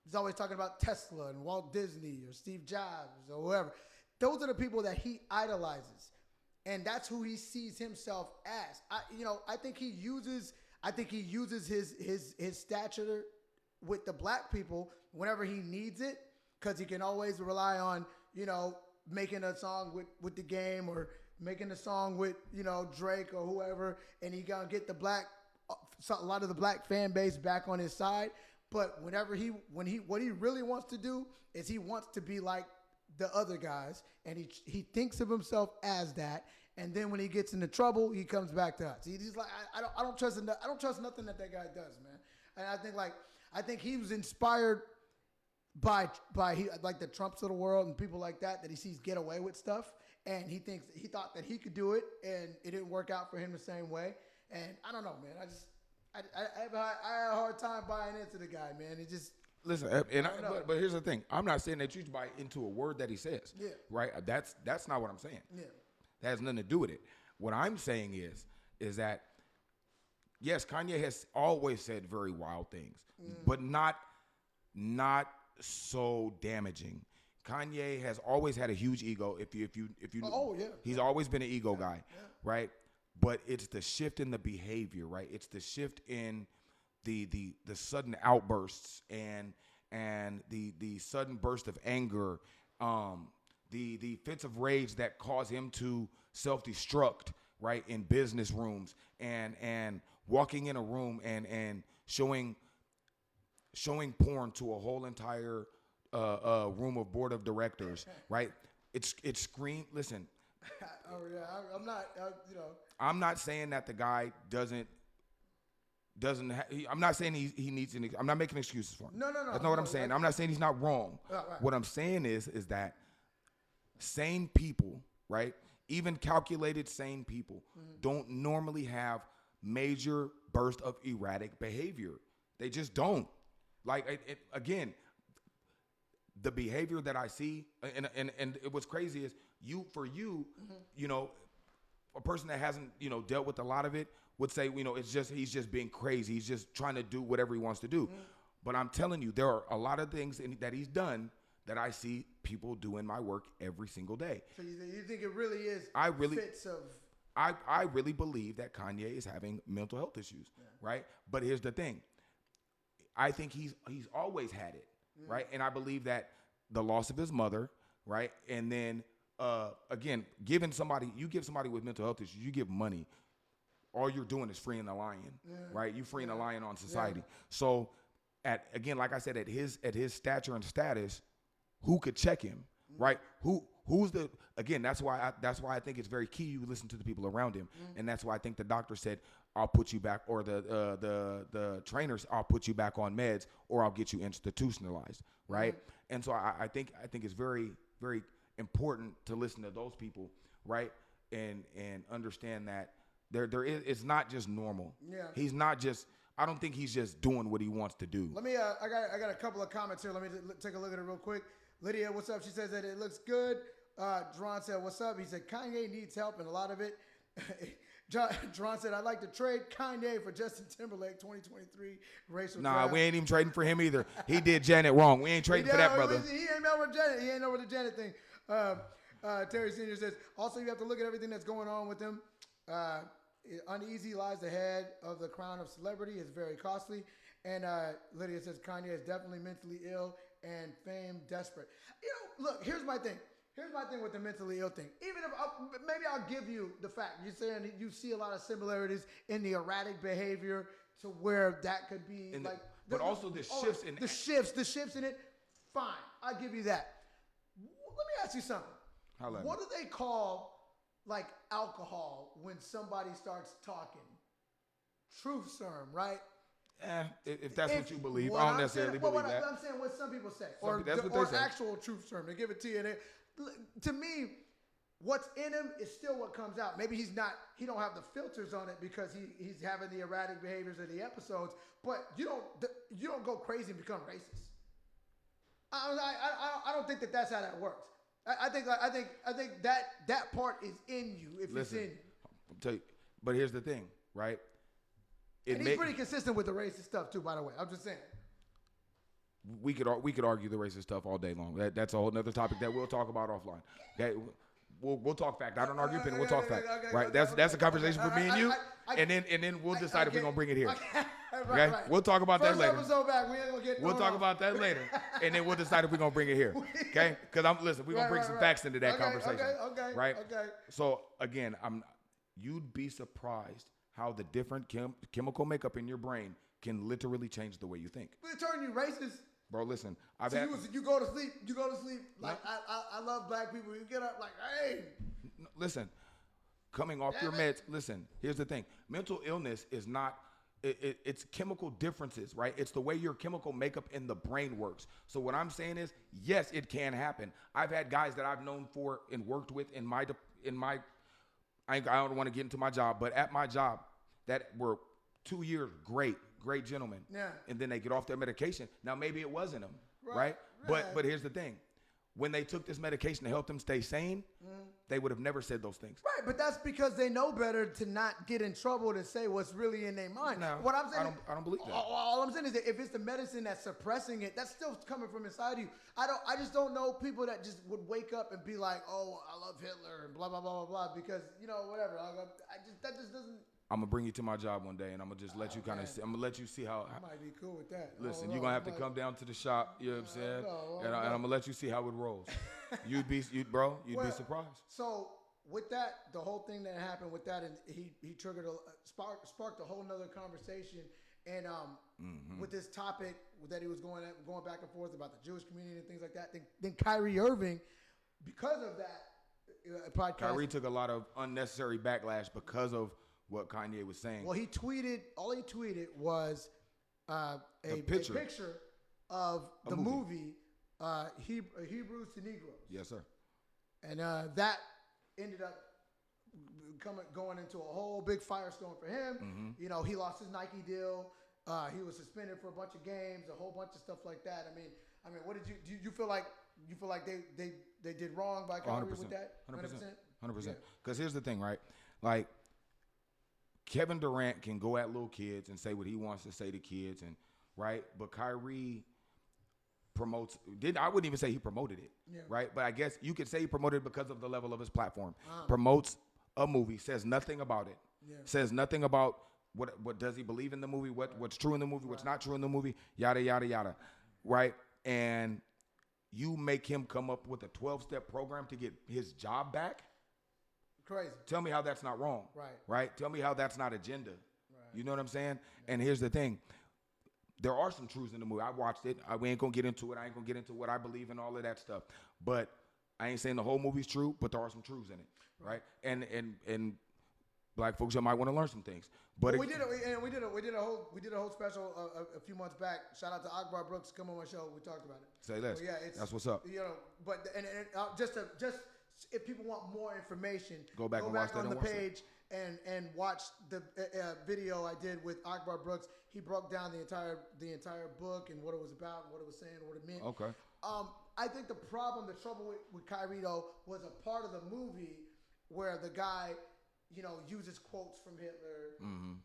He's always talking about Tesla and Walt Disney or Steve Jobs or whoever. Those are the people that he idolizes, and that's who he sees himself as. I think he uses his stature with the black people whenever he needs it, because he can always rely on, making a song with the Game or making a song with, Drake or whoever, and he gonna get a lot of the black fan base back on his side. But what he really wants to do is he wants to be like the other guys, and he thinks of himself as that. And then when he gets into trouble, he comes back to us. He's like, I don't trust nothing that guy does, man. And I think he was inspired by like the Trumps of the world and people like that he sees get away with stuff, and he thought that he could do it, and it didn't work out for him the same way. And I don't know, man. I have a hard time buying into the guy, man. It just listen, but here's the thing. I'm not saying that you should buy into a word that he says. Yeah. Right. That's not what I'm saying. Yeah. That has nothing to do with it. What I'm saying is that yes, Kanye has always said very wild things, but not so damaging. Kanye has always had a huge ego. If you he's always been an ego guy, right? But it's the shift in the behavior, right? It's the shift in the sudden outbursts and the sudden burst of anger, the fits of rage that cause him to self-destruct, right, in business rooms and walking in a room and showing porn to a whole entire room of board of directors, right? It's scream. Listen, Oh yeah, I'm not. I'm not saying that the guy doesn't. I'm not saying he needs any. I'm not making excuses for him. No. That's not what I'm saying. I'm not saying he's not wrong. Right. What I'm saying is that sane people, right? Even calculated sane people don't normally have major bursts of erratic behavior. They just don't. Like again, the behavior that I see, and what's crazy is you, a person that hasn't, dealt with a lot of it would say, he's just being crazy. He's just trying to do whatever he wants to do. But I'm telling you, there are a lot of things that he's done that I see people do in my work every single day. So you think it really is fits of... I really believe that Kanye is having mental health issues, right? But here's the thing. I think he's always had it, right? And I believe that the loss of his mother, right? And then, again, you give somebody with mental health issues, you give money. All you're doing is freeing the lion, right? You freeing the lion on society. Yeah. So, like I said, at his stature and status, who could check him, right? That's why I think it's very key you listen to the people around him. And that's why I think the doctor said, I'll put you back, or the trainers, I'll put you back on meds, or I'll get you institutionalized, right? And so I think it's very, very important to listen to those people, right? And understand that there is, it's not just normal. Yeah. He's not just, I don't think he's just doing what he wants to do. Let me, I got a couple of comments here. Let me take a look at it real quick. Lydia, what's up? She says that it looks good. Dron said, what's up? He said, Kanye needs help, and a lot of it. Dron said, I'd like to trade Kanye for Justin Timberlake 2023 racial draft. We ain't even trading for him either. He did Janet wrong. We ain't trading for that, brother. He ain't know with Janet. He ain't know with the Janet thing. Terry Sr. says, also, you have to look at everything that's going on with him. Uneasy lies ahead of the crown of celebrity is very costly. And Lydia says, Kanye is definitely mentally ill and fame desperate. Look, here's my thing. Here's my thing with the mentally ill thing. Even if maybe I'll give you the fact you're saying you see a lot of similarities in the erratic behavior to where that could be also the shifts in it. Fine, I'll give you that. Let me ask you something. What do they call like alcohol when somebody starts talking? Truth serum, right? If that's what you believe, I don't necessarily believe that. I'm saying what some people say, That's what they say. Actual truth serum. They give it to you. To me, what's in him is still what comes out. Maybe he don't have the filters on it because he's having the erratic behaviors of the episodes. But you don't go crazy and become racist. I don't think that's how that works. I think that part is in you if it's in you. I'll tell you, but here's the thing, right? And he's pretty consistent with the racist stuff too, by the way. I'm just saying. We could argue the racist stuff all day long. That's a whole other topic that we'll talk about offline. Okay, we'll talk fact. I don't argue opinion. We'll talk fact. Right? That's a conversation for me and you, and then we'll decide if we're gonna bring it here. Okay, we'll talk about that later. Episode back. We ain't gonna get. We'll talk about that later, and then we'll decide if we're gonna bring it here. Okay? Because we're gonna bring some facts into that conversation. Okay. Right? Okay. So again, you'd be surprised how the different chemical makeup in your brain can literally change the way you think. It turn you racist. Bro, listen. You go to sleep. You go to sleep. Like, I love black people. You get up like, hey. Listen, coming off your meds, listen, here's the thing. Mental illness is not, it's chemical differences, right? It's the way your chemical makeup in the brain works. So what I'm saying is, yes, it can happen. I've had guys that I've known for and worked with in my I don't want to get into my job, but at my job that were 2 years great gentlemen. Yeah. And then they get off their medication. Now maybe it wasn't them, right? But here's the thing. When they took this medication to help them stay sane, they would have never said those things. Right, but that's because they know better to not get in trouble to say what's really in their mind. No, what I'm saying, I don't believe that. All I'm saying is that if it's the medicine that's suppressing it, that's still coming from inside you. I just don't know people that just would wake up and be like, oh, I love Hitler and blah blah blah blah blah because whatever. That just doesn't. I'm gonna bring you to my job one day, and I'm gonna just let you kind of. I'm gonna let you see how. I might be cool with that. Listen, you're gonna have to come down to the shop. You know what I'm saying? And I'm gonna let you see how it rolls. You'd be surprised. So with that, the whole thing that happened with that, and he triggered sparked a whole nother conversation. And with this topic that he was going back and forth about the Jewish community and things like that. Then Kyrie Irving, because of that podcast, Kyrie took a lot of unnecessary backlash because of what Kanye was saying. Well, all he tweeted was a picture of the movie Hebrews to Negroes. Yes, sir. And that ended up going into a whole big firestorm for him. Mm-hmm. You know, he lost his Nike deal. He was suspended for a bunch of games, a whole bunch of stuff like that. I mean, what did you feel like? You feel like they did wrong by Kyrie with that? 100%. Because here's the thing, right? Like, Kevin Durant can go at little kids and say what he wants to say to kids, and right. But Kyrie promotes. I wouldn't even say he promoted it, right? But I guess you could say he promoted it because of the level of his platform. Promotes a movie, says nothing about it, says nothing about what does he believe in the movie, what's true in the movie, what's not true in the movie, yada yada yada, right? And you make him come up with a 12-step program to get his job back. Crazy. Tell me how that's not wrong. Right? Tell me how that's not agenda. Right. You know what I'm saying? And here's the thing. There are some truths in the movie. I watched it. We ain't going to get into it. I ain't going to get into what I believe in, all of that stuff. But I ain't saying the whole movie's true, but there are some truths in it. Right? And black folks might want to learn some things. But we did a whole special a few months back. Shout out to Akbar Brooks. Come on my show. We talked about it. Say less. Yeah, that's what's up. You know, but just if people want more information, go back and watch that on the page and watch the video I did with Akbar Brooks. He broke down the entire book and what it was about, what it was saying, what it meant. Okay. I think the trouble with Kyrie though was a part of the movie where the guy, you know, uses quotes from Hitler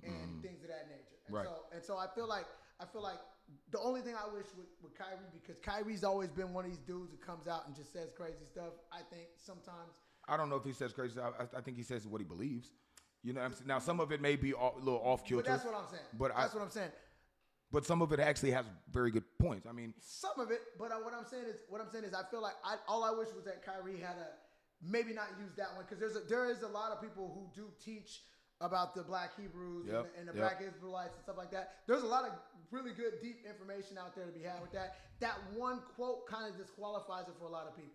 and things of that nature. And so I feel like the only thing I wish with Kyrie, because Kyrie's always been one of these dudes who comes out and just says crazy stuff. I think sometimes. I don't know if he says crazy stuff. I think he says what he believes. You know, now some of it may be a little off kilter. But that's what I'm saying. That's what I'm saying. But some of it actually has very good points. I mean, some of it. But what I'm saying is, I feel like all I wish was that Kyrie had maybe not use that one, because there is a lot of people who do teach about the Black Hebrews and the Black Israelites and stuff like that. There's a lot of really good, deep information out there to be had with that. That one quote kind of disqualifies it for a lot of people.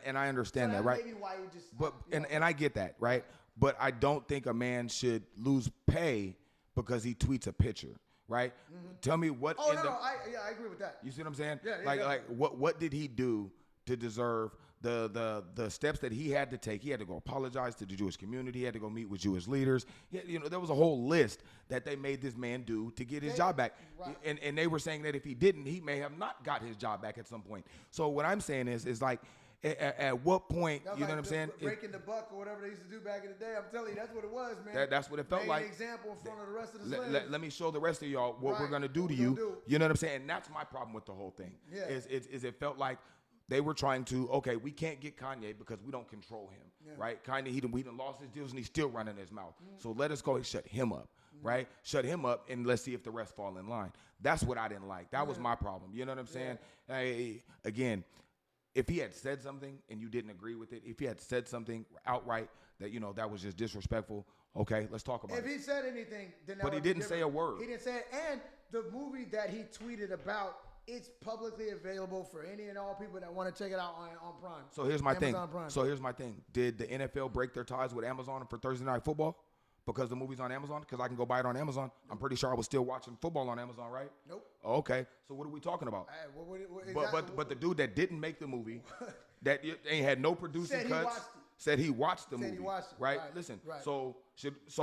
And I understand that, right? Maybe why you just. But and I get that, right? But I don't think a man should lose pay because he tweets a picture, right? Mm-hmm. Tell me what. Oh no, I agree with that. You see what I'm saying? Yeah. Like what did he do to deserve the steps that he had to take? He had to go apologize to the Jewish community. He had to go meet with Jewish leaders. There was a whole list that they made this man do to get his job back. Right. And they were saying that if he didn't, he may have not got his job back at some point. So what I'm saying is like, at what point, you know what I'm saying? Breaking the buck or whatever they used to do back in the day. I'm telling you, that's what it was, man. That's what it felt like. An example in front of the rest of the slaves. Let me show the rest of y'all what we're going to do to you. You know what I'm saying? And that's my problem with the whole thing. Yeah. Is it felt like they were trying to, okay, we can't get Kanye because we don't control him, right? Kanye, he done lost his deals and he's still running his mouth. So let us go and shut him up, right? Shut him up and let's see if the rest fall in line. That's what I didn't like. That was my problem. You know what I'm saying? Hey, again, if he had said something and you didn't agree with it, if he had said something outright that, that was just disrespectful, okay, let's talk about it. If he said anything, then that But he didn't say a word. He didn't say it. And the movie that he tweeted about, it's publicly available for any and all people that want to check it out on Prime. So here's my Amazon Prime. thing. Did the NFL break their ties with Amazon for Thursday Night Football? Because the movie's on Amazon? Because I can go buy it on Amazon? Nope. I'm pretty sure I was still watching football on Amazon, right? Nope. Okay. So what are we talking about? But the dude that didn't make the movie, that ain't had no producing cuts, said he watched the movie. Right? Listen. Right. So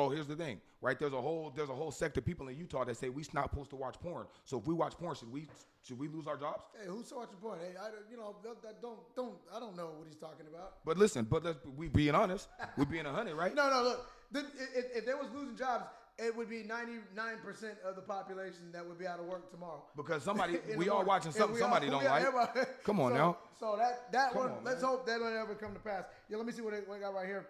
here's the thing, right? There's a whole sect of people in Utah that say we're not supposed to watch porn. So if we watch porn, should we lose our jobs? Hey, who's watching porn? Hey, I don't know what he's talking about. But listen, we being honest, we're being 100, right? No, look. If they was losing jobs, it would be 99% of the population that would be out of work tomorrow. Because we all watching something somebody don't like. Come on now. So that one, let's hope that don't ever come to pass. Yeah, let me see what I got right here.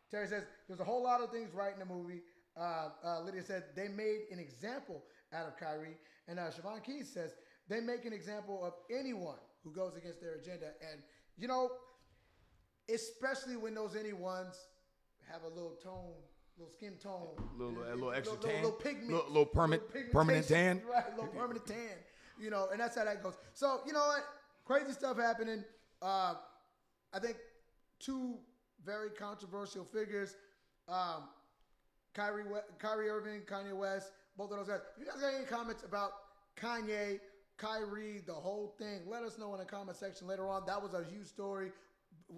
Terry says, there's a whole lot of things right in the movie. Lydia said, they made an example out of Kyrie. And Siobhan Keys says, they make an example of anyone who goes against their agenda. And, especially when those anyones have a little skin tone, a little extra tan, little pigment, little permanent tan, right? Little permanent tan. And that's how that goes. So, you know what? Crazy stuff happening. I think two very controversial figures. Kyrie Irving, Kanye West, both of those guys. If you guys got any comments about Kanye, Kyrie, the whole thing, let us know in the comment section later on. That was a huge story.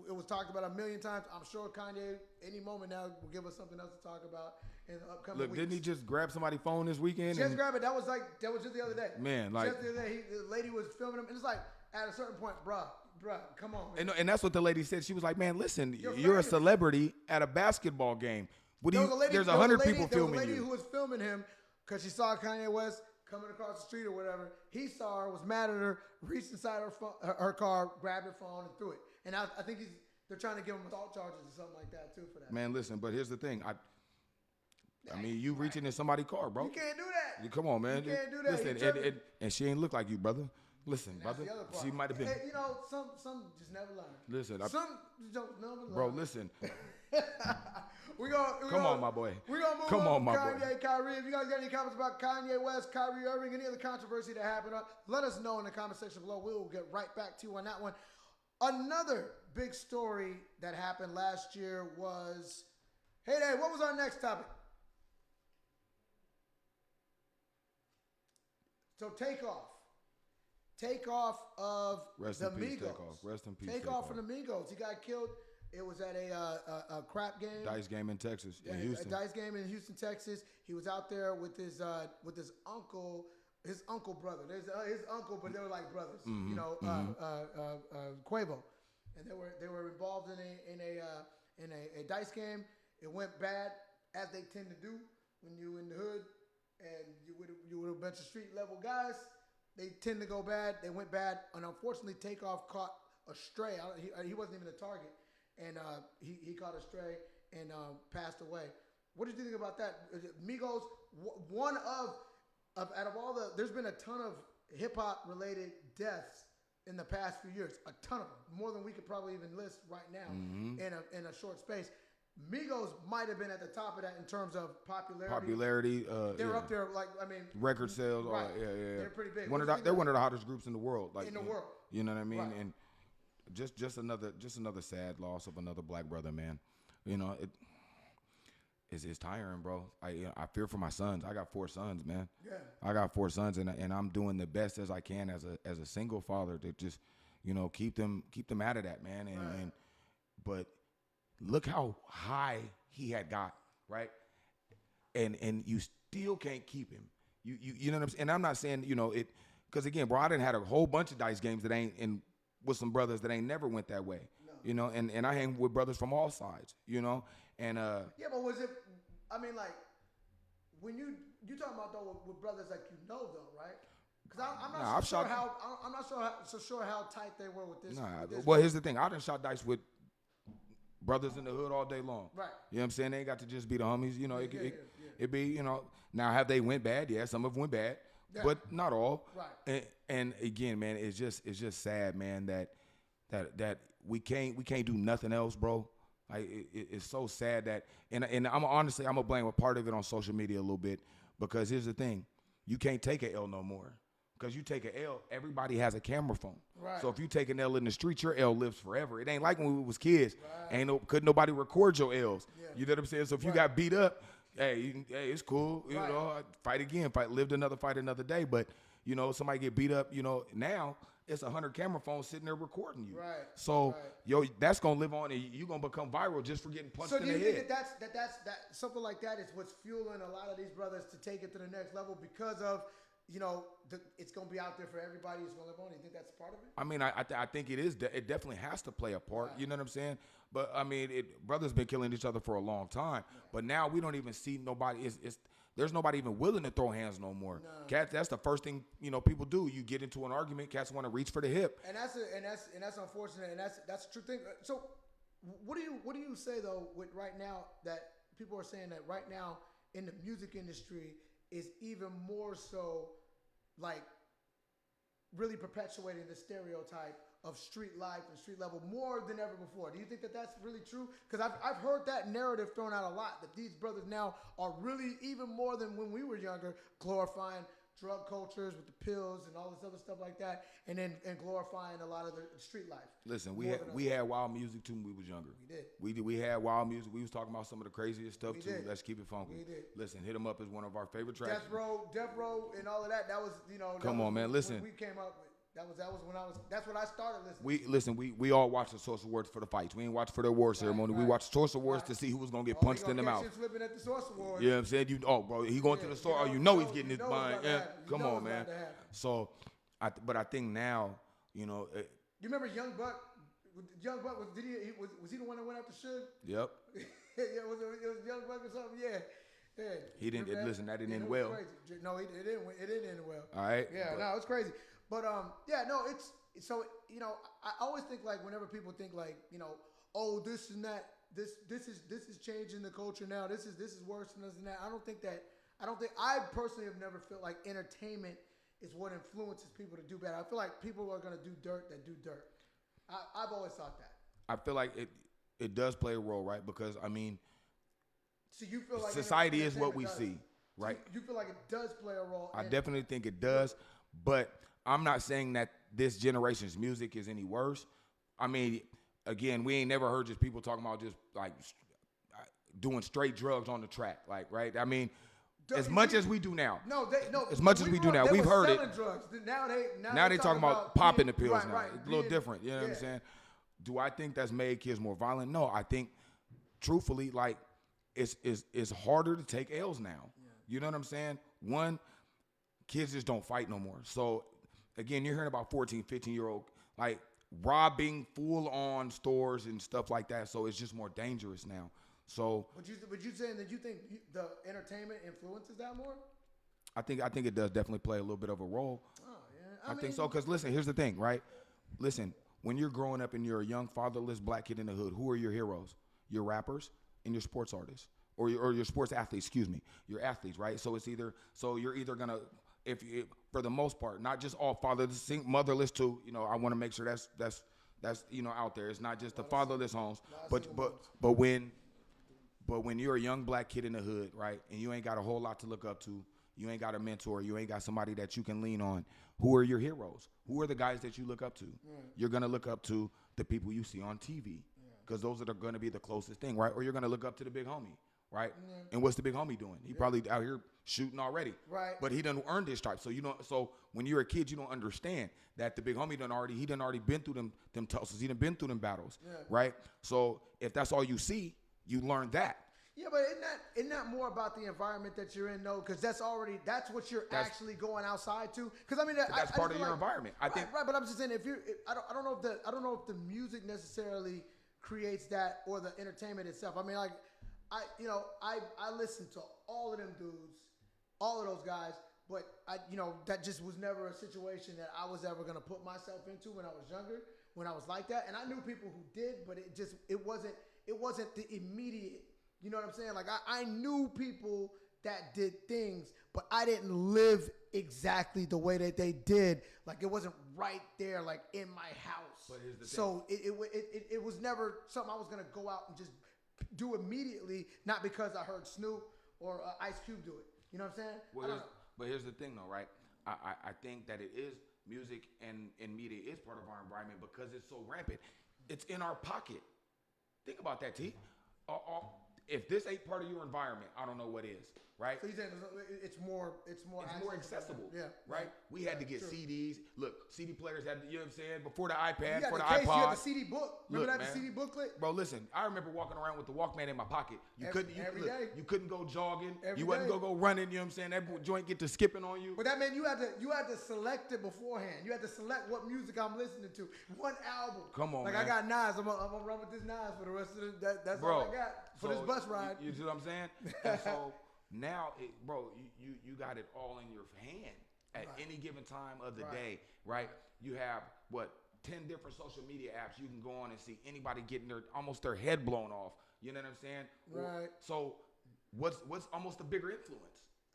It was talked about a million times. I'm sure Kanye, any moment now, will give us something else to talk about in the upcoming weeks. Didn't he just grab somebody's phone this weekend? Just grab it. That was just the other day. Man, like. Just the other day, the lady was filming him. And it's like, at a certain point, bruh, come on, man. And that's what the lady said. She was like, man, listen, you're a celebrity at a basketball game. There's 100 people filming you. There was a lady who was filming him because she saw Kanye West coming across the street or whatever. He saw her, was mad at her, reached inside her car, grabbed her phone, and threw it. And I think they're trying to give him assault charges or something like that, too, for that. Man, listen, but here's the thing. I mean, you reaching in somebody's car, bro. You can't do that. Come on, man. You can't do that. Listen, and she ain't look like you, brother. Listen, brother. She might have been. Hey, some just never learn. Listen, some don't never learn. Bro, listen. Come on, my boy. We're going to move Come on, my Kanye, boy. Kyrie. If you guys got any comments about Kanye West, Kyrie Irving, any other controversy that happened, let us know in the comment section below. We will get right back to you on that one. Another big story that happened last year was, hey, Dave, what was our next topic? So Takeoff of the Migos. Rest in peace. Takeoff from the Migos. He got killed. It was at a crap game. Dice game in Texas, in Houston. A dice game in Houston, Texas. He was out there with his uncle, brother. There's his uncle, but they were like brothers. Quavo, and they were involved in a dice game. It went bad, as they tend to do when you're in the hood and you with a bunch of street level guys. They tend to go bad. They went bad, and unfortunately, Takeoff caught a stray. He wasn't even a target, and he caught a stray and passed away. What did you think about that? Migos, one of out of all there's been a ton of hip hop related deaths in the past few years. A ton of them, more than we could probably even list right now in a short space. Migos might have been at the top of that in terms of popularity. They're up there, record sales. Right. Yeah. They're pretty big. They're one of the hottest groups in the world. In the world. You know what I mean? Right. And just another sad loss of another black brother, man. It's tiring, bro. I fear for my sons. I got 4 sons, man. Yeah. I got 4 sons, and I'm doing the best as I can as a single father to just, keep them out of that, man. But look how high he had got, right? And you still can't keep him. You know what I'm saying? And I'm not saying, it, because again, bro, I done had a whole bunch of dice games that ain't with some brothers that ain't never went that way. No. And I hang with brothers from all sides, and yeah, but was it, when you talking about though with brothers like though, right? Because I'm not sure how tight they were with this. Well, here's the thing. I done shot dice with brothers in the hood all day long. Right. You know what I'm saying? They ain't got to just be the homies. It be, now have they went bad? Yeah, some of them went bad, but not all. Right. And again, man, it's just sad, man, that we can't do nothing else, bro. It's so sad that, and I'm gonna blame a part of it on social media a little bit, because here's the thing, you can't take an L no more. Because you take an L, everybody has a camera phone. Right. So if you take an L in the street, your L lives forever. It ain't like when we was kids. Right. Couldn't nobody record your L's. Yeah. You know what I'm saying? So if you got beat up, hey, it's cool. You know, fight again. Lived another fight another day. But somebody get beat up. Now it's 100 camera phones sitting there recording you. Right. So that's gonna live on, and you're gonna become viral just for getting punched in the head. So do you think that something like that is what's fueling a lot of these brothers to take it to the next level because of? It's going to be out there for everybody. It's going to live on. You think that's part of it? I mean, I think it is. It definitely has to play a part. Right. You know what I'm saying? But I mean, brothers been killing each other for a long time. Yeah. But now we don't even see nobody. There's nobody even willing to throw hands no more. No. Cats, that's the first thing people do. You get into an argument, cats want to reach for the hip. And that's unfortunate. And that's a true thing. So what do you say though with right now that people are saying that right now in the music industry is even more so like really perpetuating the stereotype of street life and street level more than ever before. Do you think that that's really true? Because I've heard that narrative thrown out a lot, that these brothers now are really, even more than when we were younger, glorifying drug cultures with the pills and all this other stuff like that, and then glorifying a lot of the street life. Listen, we had wild music too when we was younger. We did. We had wild music. We was talking about some of the craziest stuff We too. did. Let's keep it funky. We did. Listen, Hit 'Em Up is one of our favorite tracks. Death Row, and all of that. That was, Come on, man. Listen. when we came up with. That was when that's when I started listening. We all watched the Source Awards for the fights. We ain't watch for the award ceremony. right. We watched the Source Awards to see who was gonna get He punched in the gonna mouth. catch him flipping at the Source Awards. You know what I'm saying? Bro, he going to the store. you He's know getting his it's mind. about to Yeah, happen. You come know on, it's man. about to happen. So, but I think now, You remember Young Buck? Young Buck was he the one that went after Suge? yep. Yeah, it was Young Buck or something. Yeah. He didn't. Remember Listen, that didn't Yeah, end it was well. crazy. No, it didn't end well. All right. Yeah, but- no, it's crazy. But it's so I always think like whenever people think like oh this and that this is changing the culture now. This is worse than this and that. I personally have never felt like entertainment is what influences people to do better. I feel like people are gonna do dirt that do dirt. I've always thought that. I feel like it does play a role, right? Because I mean, So you feel like society is what we entertainment does. see, right? You feel like it does play a role. I in- definitely think it does, but I'm not saying that this generation's music is any worse. I mean, again, we ain't never heard just people talking about just like doing straight drugs on the track, like, right? I mean, as much as we do now. No. As much as we do now, we've heard it. Drugs. Now they talking about popping the pills now. Right, It's a little different. You know what I'm saying? Do I think that's made kids more violent? No, I think, truthfully, like it's harder to take L's now. Yeah. You know what I'm saying? One, kids just don't fight no more. So again, you're hearing about 14, 15-year-old like robbing full-on stores and stuff like that. So it's just more dangerous now. So, but you saying that you think the entertainment influences that more? I think it does definitely play a little bit of a role. Oh yeah, I think so. Because listen, here's the thing, right? Listen, when you're growing up and you're a young fatherless black kid in the hood, who are your heroes? Your rappers and your sports artists, or your sports athletes. Excuse me, your athletes, right? So you're either gonna, for the most part, not just all fatherless, motherless too. I want to make sure that's out there. It's not just the fatherless homes, but when you're a young black kid in the hood, right, and you ain't got a whole lot to look up to, you ain't got a mentor, you ain't got somebody that you can lean on, who are your heroes? Who are the guys that you look up to? You're going to look up to the people you see on TV because those are going to be the closest thing, right? Or you're going to look up to the big homie, right? And what's the big homie doing? He probably out here shooting already. Right. But he done earned his stripes. So when you're a kid, you don't understand that the big homie done already been through them tussles. He done been through them battles, right? So if that's all you see, you learn that. Yeah, but isn't that more about the environment that you're in, though? Because that's what you're actually going outside to. Because I mean, that's part of your environment. I think. Right, but I'm just saying, I don't know if the music necessarily creates that or the entertainment itself. I mean, like, I listen to all of them dudes, all of those guys, but that just was never a situation that I was ever gonna put myself into when I was younger, when I was like that. And I knew people who did, but it wasn't the immediate. You know what I'm saying? Like I knew people that did things, but I didn't live exactly the way that they did. Like it wasn't right there, like in my house. But here's the thing. It was never something I was gonna go out and just do immediately, not because I heard Snoop or Ice Cube do it. You know what I'm saying? But here's the thing, though, right? I think that it is music and media is part of our environment because it's so rampant. It's in our pocket. Think about that, T. If this ain't part of your environment, I don't know what is, right? So you're saying it's more accessible. Yeah. Right? We had to get true. CDs. Look, CD players had, you know what I'm saying? Before the iPad, You before the had the case, iPod. you had the CD book. Remember Look, that, man. the CD booklet? Bro, listen, I remember walking around with the Walkman in my pocket. You couldn't go jogging. Every you wasn't day. go running, you know what I'm saying? That joint get to skipping on you. But that meant you had to select it beforehand. You had to select what music I'm listening to. One album. Come on, like man. I got Nas. I'm gonna run with this Nas for the rest of the. That's Bro, all I got for this bus ride. You see what I'm saying? And so now, you got it all in your hand at any given time of the day, right? You have 10 different social media apps you can go on and see anybody getting almost their head blown off. You know what I'm saying? Right. So what's almost a bigger influence?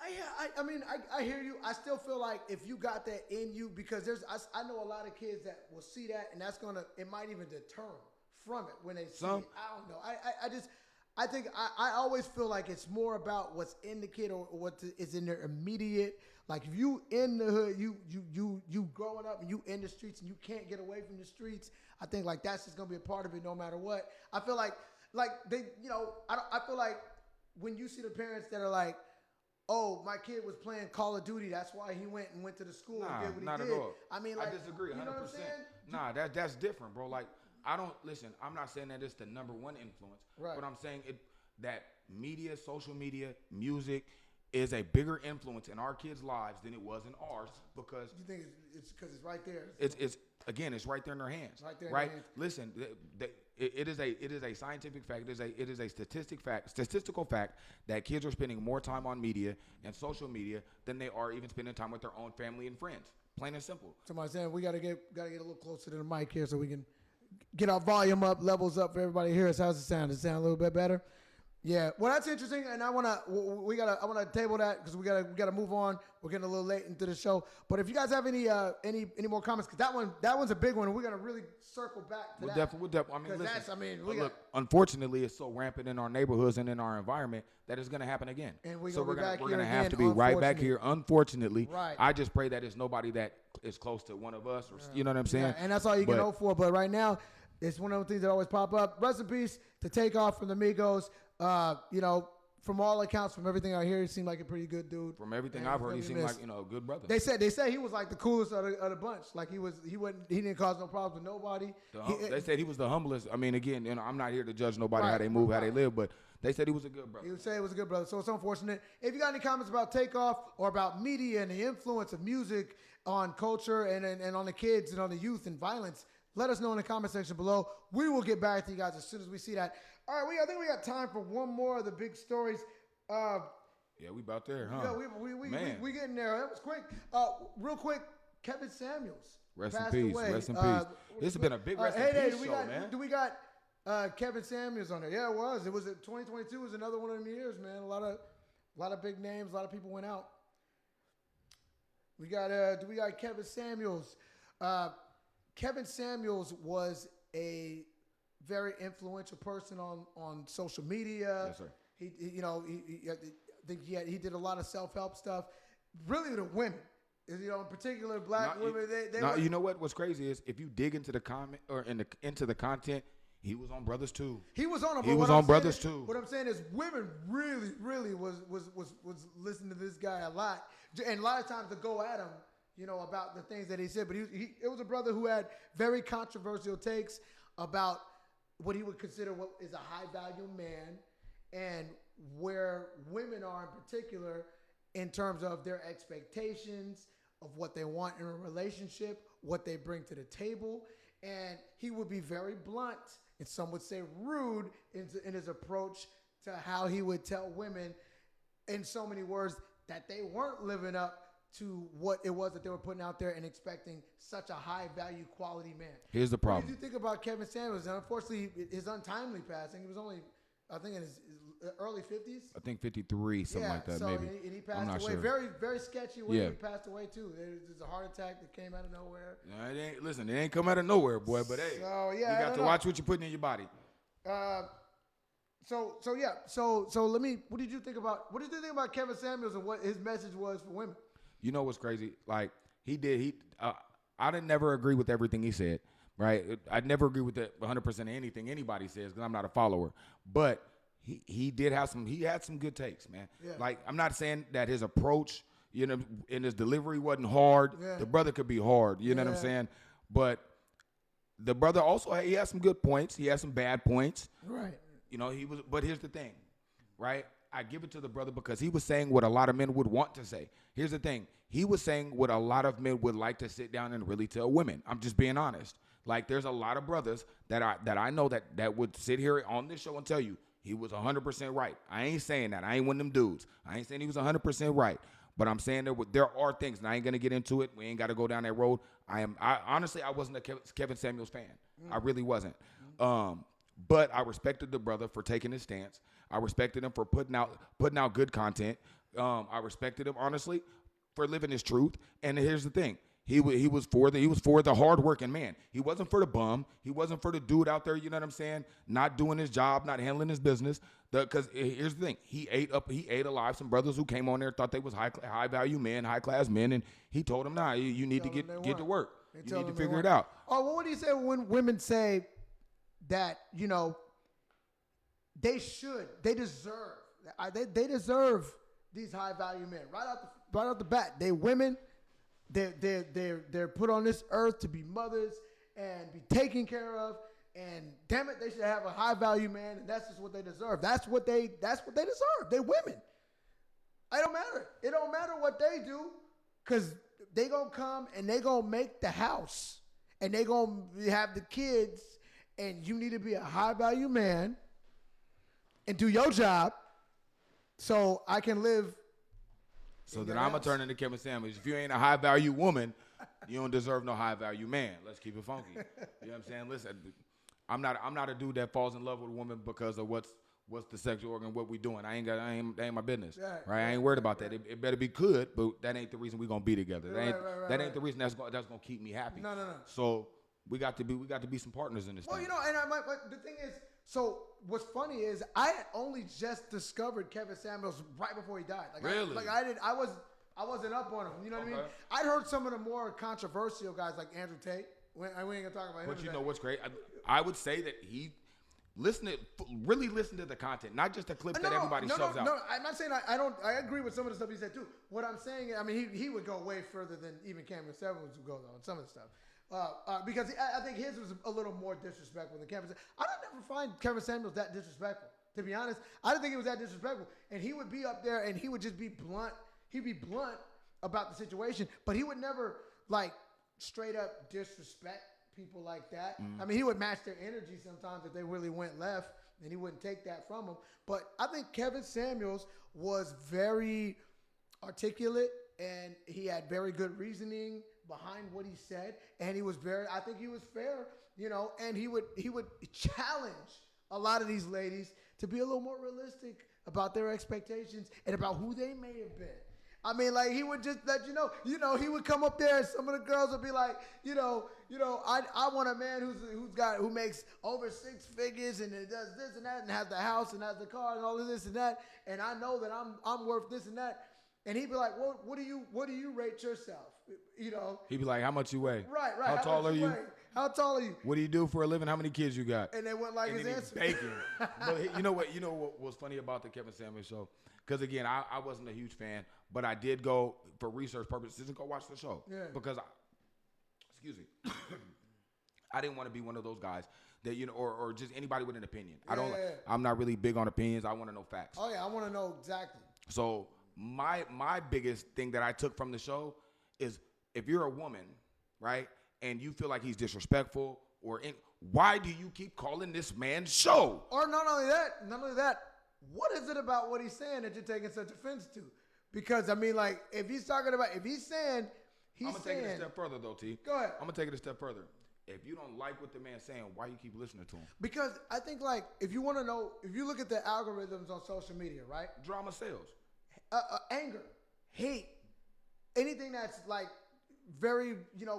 I mean, I hear you. I still feel like if you got that in you, because I know a lot of kids that will see that, and it might even deter them from it when they see it. I don't know. I think I always feel like it's more about what's in the kid or what is in their immediate. Like if you in the hood, you growing up and you in the streets and you can't get away from the streets. I think like that's just gonna be a part of it no matter what. I feel like they, I feel like when you see the parents that are like, oh, my kid was playing Call of Duty, that's why he went to the school and did what not he did. at all. I mean, like, I disagree 100%. You know what I'm saying? Nah, that's different, bro. Like, listen, I'm not saying that it's the number one influence, right. But I'm saying that media, social media, music is a bigger influence in our kids' lives than it was in ours because you think it's because it's right there. It's right there in their hands. Right there in right? their hands. Listen, it is a scientific fact. It is a statistical fact that kids are spending more time on media and social media than they are even spending time with their own family and friends. Plain and simple. Somebody saying we gotta get a little closer to the mic here so we can get our volume up, levels up for everybody to hear us. How's it sound? Does it sound a little bit better? Yeah, well, that's interesting, and I wanna table that because we gotta move on. We're getting a little late into the show, but if you guys have any more comments, because that one's a big one, and we're gonna really circle back to that. We'll definitely. I mean, listen. Look, unfortunately, it's so rampant in our neighborhoods and in our environment that it's gonna happen again. And we're gonna have to be right back here. Unfortunately, right. I just pray that it's nobody that is close to one of us, or you know what I'm saying. Yeah, and that's all you can hope for. But right now, it's one of the things that always pop up. Rest in peace to Takeoff from the Migos. From all accounts, from everything I hear, he seemed like a pretty good dude. From everything I've heard, he seemed like a good brother. They say he was like the coolest of the bunch. Like he didn't cause no problems with nobody. They said he was the humblest. I mean, again, I'm not here to judge nobody how they move, how they live, but they said he was a good brother. He would say he was a good brother. So it's unfortunate. If you got any comments about Takeoff or about media and the influence of music on culture and on the kids and on the youth and violence, let us know in the comment section below. We will get back to you guys as soon as we see that. All right, I think we got time for one more of the big stories. Yeah, we about there, huh? Yeah, we getting there. That was quick. Real quick, Kevin Samuels. Rest in peace. Away. Rest in peace. This has been a big rest in peace show, man. Do we got Kevin Samuels on there? Yeah, it was. 2022 was another one of them years, man. A lot of big names. A lot of people went out. We got Kevin Samuels? Kevin Samuels was a very influential person on social media. Yes, sir. I think he did a lot of self-help stuff, really to women. In particular, black women. You know what? What's crazy is if you dig into the comment or into the content, he was on Brothers too. He was on. He was on Brothers too. What I'm saying is, women really, really was listening to this guy a lot, and a lot of times to go at him. About the things that he said, but it was a brother who had very controversial takes about what he would consider what is a high value man and where women are in particular in terms of their expectations of what they want in a relationship, what they bring to the table. And he would be very blunt, and some would say rude in his approach to how he would tell women in so many words that they weren't living up to what it was that they were putting out there and expecting such a high value quality man. Here's the problem. What did you think about Kevin Samuels? And unfortunately, his untimely passing, he was only, I think, in his early 50s. I think 53, something like that, maybe. And he passed I'm not away. sure. Very, very sketchy way he passed away, too. There's a heart attack that came out of nowhere. It ain't come out of nowhere, boy, but hey, you got to watch what you're putting in your body. So let me, what did you think about Kevin Samuels and what his message was for women? You know what's crazy? Like I didn't never agree with everything he said, right? I'd never agree with 100% of anything anybody says because I'm not a follower. But he had some good takes, man. Yeah. Like I'm not saying that his approach, in his delivery wasn't hard. Yeah. The brother could be hard, you know what I'm saying? But the brother also he had some good points. He had some bad points. Right. But here's the thing, right? I give it to the brother because he was saying what a lot of men would want to say. Here's the thing. He was saying what a lot of men would like to sit down and really tell women. I'm just being honest. Like there's a lot of brothers that I know that would sit here on this show and tell you he was 100% right. I ain't saying that. I ain't one of them dudes. I ain't saying he was 100% right. But I'm saying there are things, and I ain't going to get into it. We ain't got to go down that road. Honestly, I wasn't a Kevin Samuels fan. I really wasn't. But I respected the brother for taking his stance. I respected him for putting out good content. I respected him, honestly, for living his truth. And here's the thing. He was for the hardworking man. He wasn't for the bum. He wasn't for the dude out there, you know what I'm saying, not doing his job, not handling his business. Because here's the thing, he ate alive some brothers who came on there, thought they was high value men, high class men, and he told them, nah, you need to get to work. You need to figure it out. Oh, well, what do you say when women say that, they deserve these high value men right out the bat? They women. They're put on this earth to be mothers and be taken care of, and damn it, they should have a high value man, and that's just what they deserve. That's what they deserve. They're women. It don't matter. It don't matter what they do, because they gonna come and they gonna make the house, and they gonna have the kids, and you need to be a high value man and do your job so I can live. So then I'm going to turn into Kevin Samuels. If you ain't a high-value woman, you don't deserve no high-value man. Let's keep it funky. You know what I'm saying? Listen, I'm not a dude that falls in love with a woman because of what's the sexual organ, what we doing. That ain't my business. Right? I ain't worried about that. It better be good, but that ain't the reason we going to be together. That ain't the reason that's going to keep me happy. No. So we got to be some partners in this thing. Well, and the thing is, so what's funny is I had only just discovered Kevin Samuels right before he died. Really? I wasn't up on him. You know what I mean? I'd heard some of the more controversial guys like Andrew Tate. We ain't gonna talk about him. But you know what's great? I would say that he really listen to the content, not just the clip that everybody shoves out. No, I'm not saying I agree with some of the stuff he said too. What I'm saying, I mean, he would go way further than even Kevin Samuels would go on some of the stuff. Because I think his was a little more disrespectful than Kevin. I don't never find Kevin Samuels that disrespectful. To be honest, I didn't think he was that disrespectful. And he would be up there and he would just be blunt. He'd be blunt about the situation, but he would never straight up disrespect people like that. I mean, he would match their energy sometimes if they really went left, and he wouldn't take that from them. But I think Kevin Samuels was very articulate, and he had very good reasoning behind what he said, and I think he was fair, and he would challenge a lot of these ladies to be a little more realistic about their expectations and about who they may have been. I mean, he would just let you know, he would come up there and some of the girls would be like, I want a man who makes over 6 figures and does this and that and has the house and has the car and all of this and that, and I know that I'm worth this and that. And he'd be like, well, what do you rate yourself? He'd be like, how much you weigh? Right. How tall are you? How tall are you? What do you do for a living? How many kids you got? And they wouldn't like his answer. Bacon. But you know what was funny about the Kevin Samuels show? Because again, I wasn't a huge fan, but I did go for research purposes and go watch the show. Yeah. Because I didn't want to be one of those guys that or just anybody with an opinion. I'm not really big on opinions. I want to know facts. Oh yeah, I want to know exactly. So my biggest thing that I took from the show is if you're a woman, right, and you feel like he's disrespectful why do you keep calling this man's show? Or not only that, what is it about what he's saying that you're taking such offense to? Because I mean, if he's saying I'm gonna take it a step further though, T. Go ahead. I'm gonna take it a step further. If you don't like what the man's saying, why you keep listening to him? Because I think if you want to know, if you look at the algorithms on social media, right? Drama sells. Anger, hate, anything that's very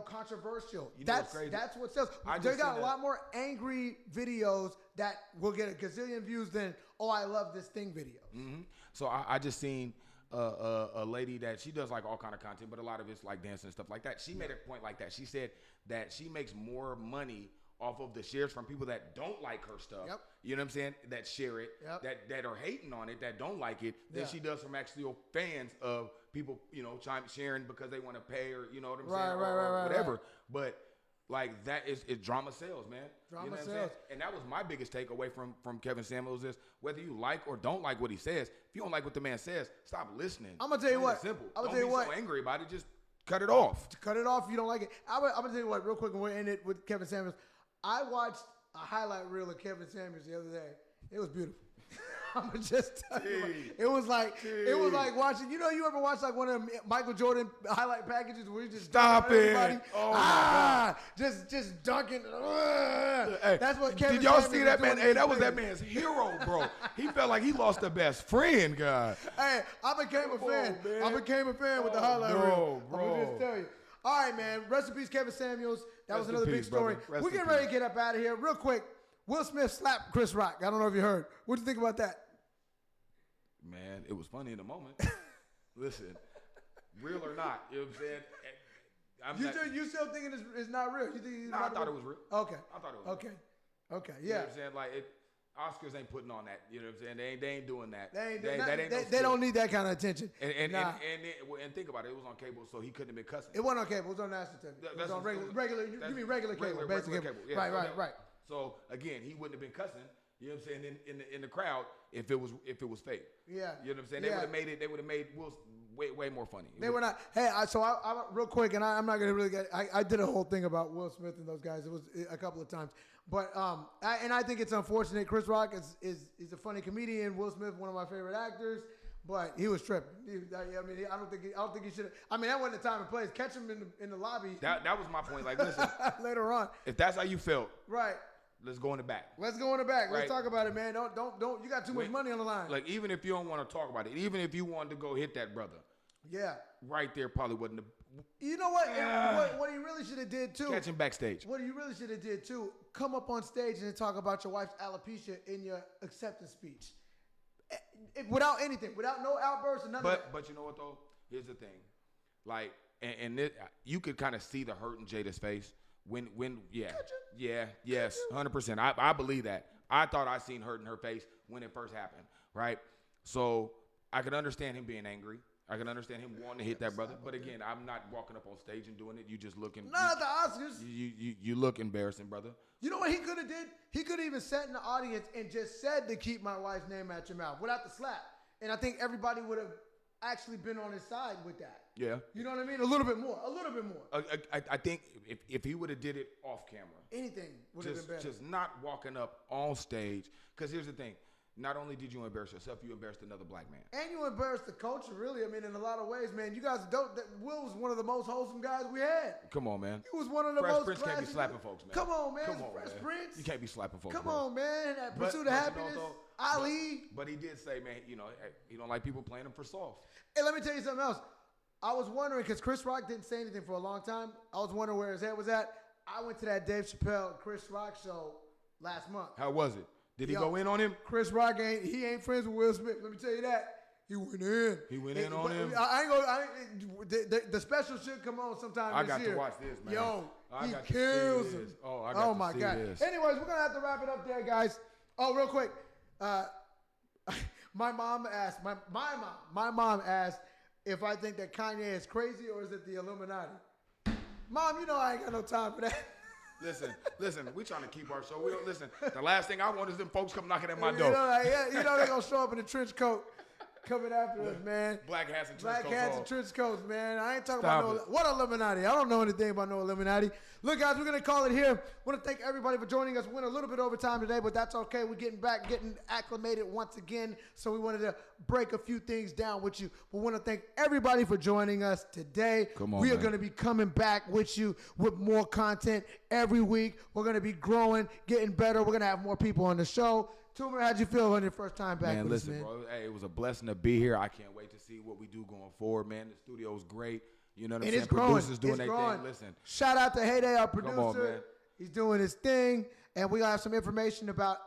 controversial. That's what sells. They got a lot more angry videos that will get a gazillion views than I love this thing video. Mm-hmm. So I just seen a lady that she does all kind of content, but a lot of it's dancing and stuff like that. She made a point like that. She said that she makes more money off of the shares from people that don't like her stuff. Yep. You know what I'm saying? That share it, that are hating on it, that don't like it, than she does from actual fans of people, sharing because they want to pay or, you know what I'm saying? Or whatever. Right. But that is drama sales, man. Drama sales. And that was my biggest takeaway from Kevin Samuels is whether you like or don't like what he says, if you don't like what the man says, stop listening. I'm going to tell you what. It's simple. I'm don't tell you be what. so angry about it. Just cut it off. Cut it off if you don't like it. I'm going to tell you what, real quick, and we'll end it with Kevin Samuels. I watched a highlight reel of Kevin Samuels the other day. It was beautiful. I'm gonna just tell you, it was like watching. You ever watch one of them Michael Jordan highlight packages where you just stop it? Oh my God. just dunking. Hey, that's what Kevin. Did y'all Samuels see that man? Hey, that was that thing. man's hero, bro. He felt like he lost a best friend, God. Hey, I became a fan. I became a fan with the highlight reel. Bro. I'm gonna just tell you. All right, man. Rest in peace, Kevin Samuels. That was Rest in another big peace, story. brother. Rest We're in getting ready to peace. get up out of here. Real quick, Will Smith slapped Chris Rock. I don't know if you heard. What do you think about that? Man, it was funny in the moment. Listen, real or not, you know what I'm saying? You still thinking it's not real? You think he's I thought it was real. Okay. I thought it was real. Okay. You know Yeah. what I'm saying? Like, Oscars ain't putting on that. You know what I'm saying? They ain't doing that. They don't need that kind of attention. And think about it. It was on cable, so he couldn't have been cussing. It wasn't on cable. It was on national television. It was on regular. You mean regular cable, basically. Yeah, Right. So again, he wouldn't have been cussing. You know what I'm saying? In the crowd, if it was fake. Yeah. You know what I'm saying? Yeah. They would have made Will way more funny. They were not. Hey, I real quick, and I'm not gonna really get. I did a whole thing about Will Smith and those guys. It was a couple of times, but I think it's unfortunate. Chris Rock is a funny comedian. Will Smith, one of my favorite actors, but he was tripping. I don't think he should. I mean, that wasn't the time and place. Catch him in the lobby. That was my point. Like, listen, later on. if that's how you felt, Right. let's go in the back. Let's go in the back. Let's Right. talk about it, man. Don't. You got too much money on the line. Like, even if you don't want to talk about it, even if you wanted to go hit that brother, yeah. right there probably wasn't the You know what? And what he really should have did too. catch him backstage. What you really should have did too. Come up on stage and talk about your wife's alopecia in your acceptance speech. Without anything, without no outbursts and nothing. But you know what though? Here's the thing, like, you could kind of see the hurt in Jada's face when yes, 100%. I believe that. I thought I seen hurt in her face when it first happened, right? So I could understand him being angry. I can understand him wanting to hit that brother, but again, I'm not walking up on stage and doing it. You just looking. Not at the Oscars. You look embarrassing, brother. You know what he could have did? He could have even sat in the audience and just said to keep my wife's name out your mouth without the slap. And I think everybody would have actually been on his side with that. Yeah. You know what I mean? A little bit more. I think if he would have did it off camera, anything would have been better. Just not walking up on stage. Because here's the thing. Not only did you embarrass yourself, you embarrassed another black man. And you embarrassed the culture, really. I mean, in a lot of ways, man. You guys don't. Will was one of the most wholesome guys we had. Come on, man. He was one of the Fresh most Prince classy. can't be slapping folks, man. Come on, man. Come on, Fresh man. Prince. You can't be slapping folks. Come bro. on, man. That Pursuit of you know, Happiness. though, Ali. But he did say, man, he don't like people playing him for soft. Hey, let me tell you something else. I was wondering, because Chris Rock didn't say anything for a long time. I was wondering where his head was at. I went to that Dave Chappelle Chris Rock show last month. How was it? Did he Yo, go in on him? Chris Rock ain't friends with Will Smith. Let me tell you that. He went in. He went in on him? The special should come on sometime I this got year. to watch this, man. He I got to see kills this. him. Oh, I got to my see God. this. Anyways, we're gonna have to wrap it up there, guys. Oh, real quick. My mom asked. My mom asked if I think that Kanye is crazy or is it the Illuminati. Mom, you know I ain't got no time for that. Listen, we trying to keep our show. We don't listen. The last thing I want is them folks come knocking at my You door. know they're gonna show up in a trench coat, coming after us, man. Black hats and Black trench hats coats and trench coats, man. I ain't talking Stop about it. what Illuminati. I don't know anything about no Illuminati. Look, guys, we're gonna call it here. Want to thank everybody for joining us. We went a little bit over time today, but that's okay. We're getting acclimated once again. So we wanted to break a few things down with you. We want to thank everybody for joining us today. Come on, we are man. going to be coming back with you with more content every week. We're going to be growing, getting better. We're going to have more people on the show. Toomer, how'd you feel on your first time back Man, with listen, us, man? bro. Hey, it was a blessing to be here. I can't wait to see what we do going forward, man. The studio is great. You know what I'm And saying? it's growing. Producers doing It's their growing. thing. Listen. Shout out to Heyday, our producer. on, man. He's doing his thing, and we have some information about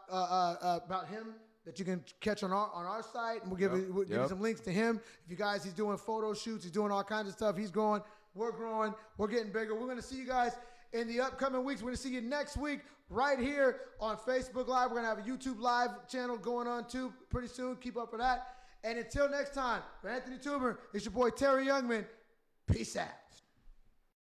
him that you can catch on our site, and we'll give you some links to him. If you guys, he's doing photo shoots, he's doing all kinds of stuff. He's growing, we're growing, we're getting bigger. We're gonna see you guys in the upcoming weeks. We're gonna see you next week right here on Facebook Live. We're gonna have a YouTube Live channel going on too pretty soon. Keep up with that. And until next time, for Anthony Toomer, it's your boy Terry Youngman. Peace out.